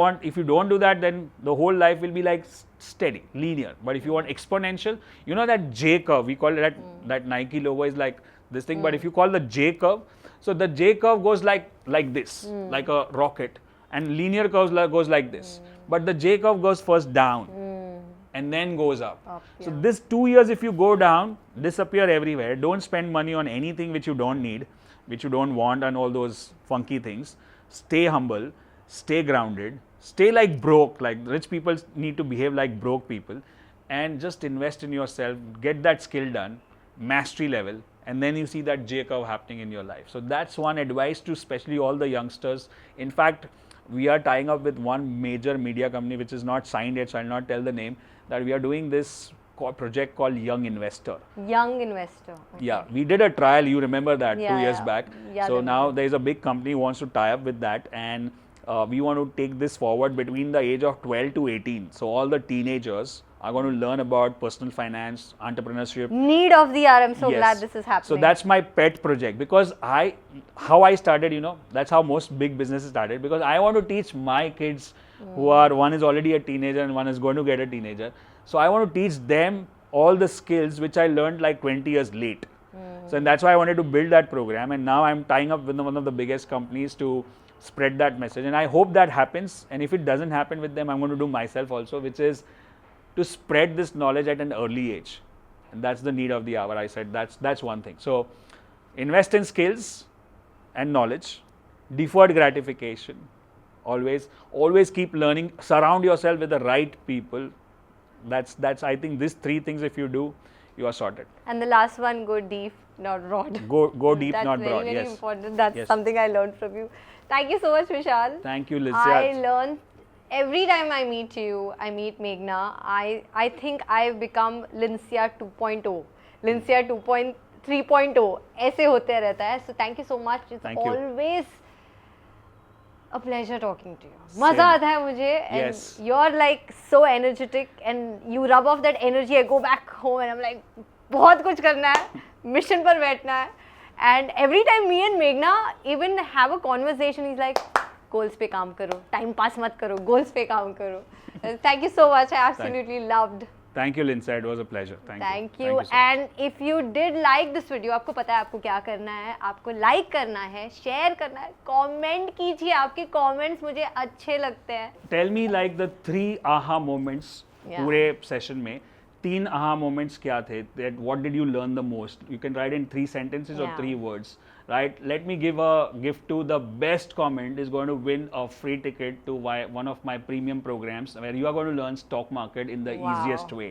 S2: don't do that, then the whole life will be like steady, linear. But if you want exponential, you know that J curve, we call it that Nike logo is like this thing, but if you call the J curve, so the J curve goes like this, like a rocket, and linear curve goes like this. But the J curve goes first down and then goes up. So this 2 years, if you go down, disappear everywhere. Don't spend money on anything which you don't need, which you don't want, and all those funky things. Stay humble, stay grounded, stay like broke. Like rich people need to behave like broke people, and just invest in yourself. Get that skill done, mastery level. And then you see that J curve happening in your life. So that's one advice to especially all the youngsters. In fact, we are tying up with one major media company which is not signed yet, so I'll not tell the name, that we are doing this project called Young Investor.
S1: Young Investor. Okay.
S2: Yeah, we did a trial, you remember that, 2 years back.
S1: Yeah,
S2: so now there is a big company who wants to tie up with that, and we want to take this forward between the age of 12 to 18. So all the teenagers are going to learn about personal finance, entrepreneurship.
S1: Need of the hour. I'm so glad this is happening.
S2: So that's my pet project, because how I started, that's how most big businesses started, because I want to teach my kids who are, one is already a teenager and one is going to get a teenager. So I want to teach them all the skills which I learned like 20 years late. So and that's why I wanted to build that program, and now I'm tying up with one of the biggest companies to spread that message, and I hope that happens. And if it doesn't happen with them, I'm going to do myself also, which is to spread this knowledge at an early age. And that's the need of the hour. I said that's one thing. So invest in skills and knowledge, deferred gratification, always keep learning, surround yourself with the right people. That's I think these 3 things, if you do, you are sorted.
S1: And the last one, go deep, not broad.
S2: Go deep,
S1: that's
S2: not
S1: very,
S2: broad.
S1: very
S2: Yes.
S1: important. That's
S2: Yes.
S1: something I learned from you. Thank you so much, Vishal.
S2: Thank you, Liz.
S1: I learn every time I meet you, I meet Meghna. I think I've become Lincia 2.0, Lincia 2.3.0. ऐसे होते रहता है. So thank you so much. It's
S2: Thank you.
S1: always a pleasure talking to you. मजा आता है मुझे. And
S2: Yes.
S1: you're like so energetic, and you rub off that energy. I go back home and I'm like, बहुत कुछ करना है, mission पर बैठना है. And every time me and Meghna even have a conversation, he's like, goals पे काम करो, time pass मत करो, goals पे काम करो. Thank you so much. I absolutely loved
S2: Thank you, Lindsay. It was a pleasure.
S1: Thank
S2: Thank
S1: you
S2: you so much.
S1: And if you did like this video, आपको पता है आपको क्या करना है, आपको लाइक करना है, शेयर करना है, कमेंट कीजिए, आपके कमेंट्स मुझे अच्छे लगते हैं.
S2: Tell me like the 3 aha moments
S1: Yeah.
S2: पूरे सेशन में 3 aha moments क्या थे? That what did you learn the most? You can write in 3 sentences or
S1: Yeah.
S2: 3 words, right? Let me give a gift to the best comment is going to win a free ticket to one of my premium programs where you are going to learn stock market in the
S1: Wow.
S2: easiest way.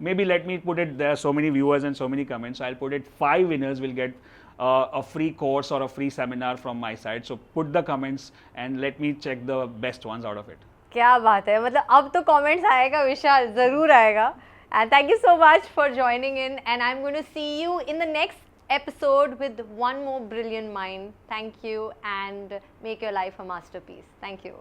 S2: Maybe let me put it, there are so many viewers and so many comments, so I'll put it 5 winners will get a free course or a free seminar from my side. So put the comments and let me check the best ones out of it.
S1: क्या बात है, मतलब अब तो comments आएगा विशाल, ज़रूर आएगा. And thank you so much for joining in and I am going to see you in the next episode with one more brilliant mind. Thank you and make your life a masterpiece. Thank you.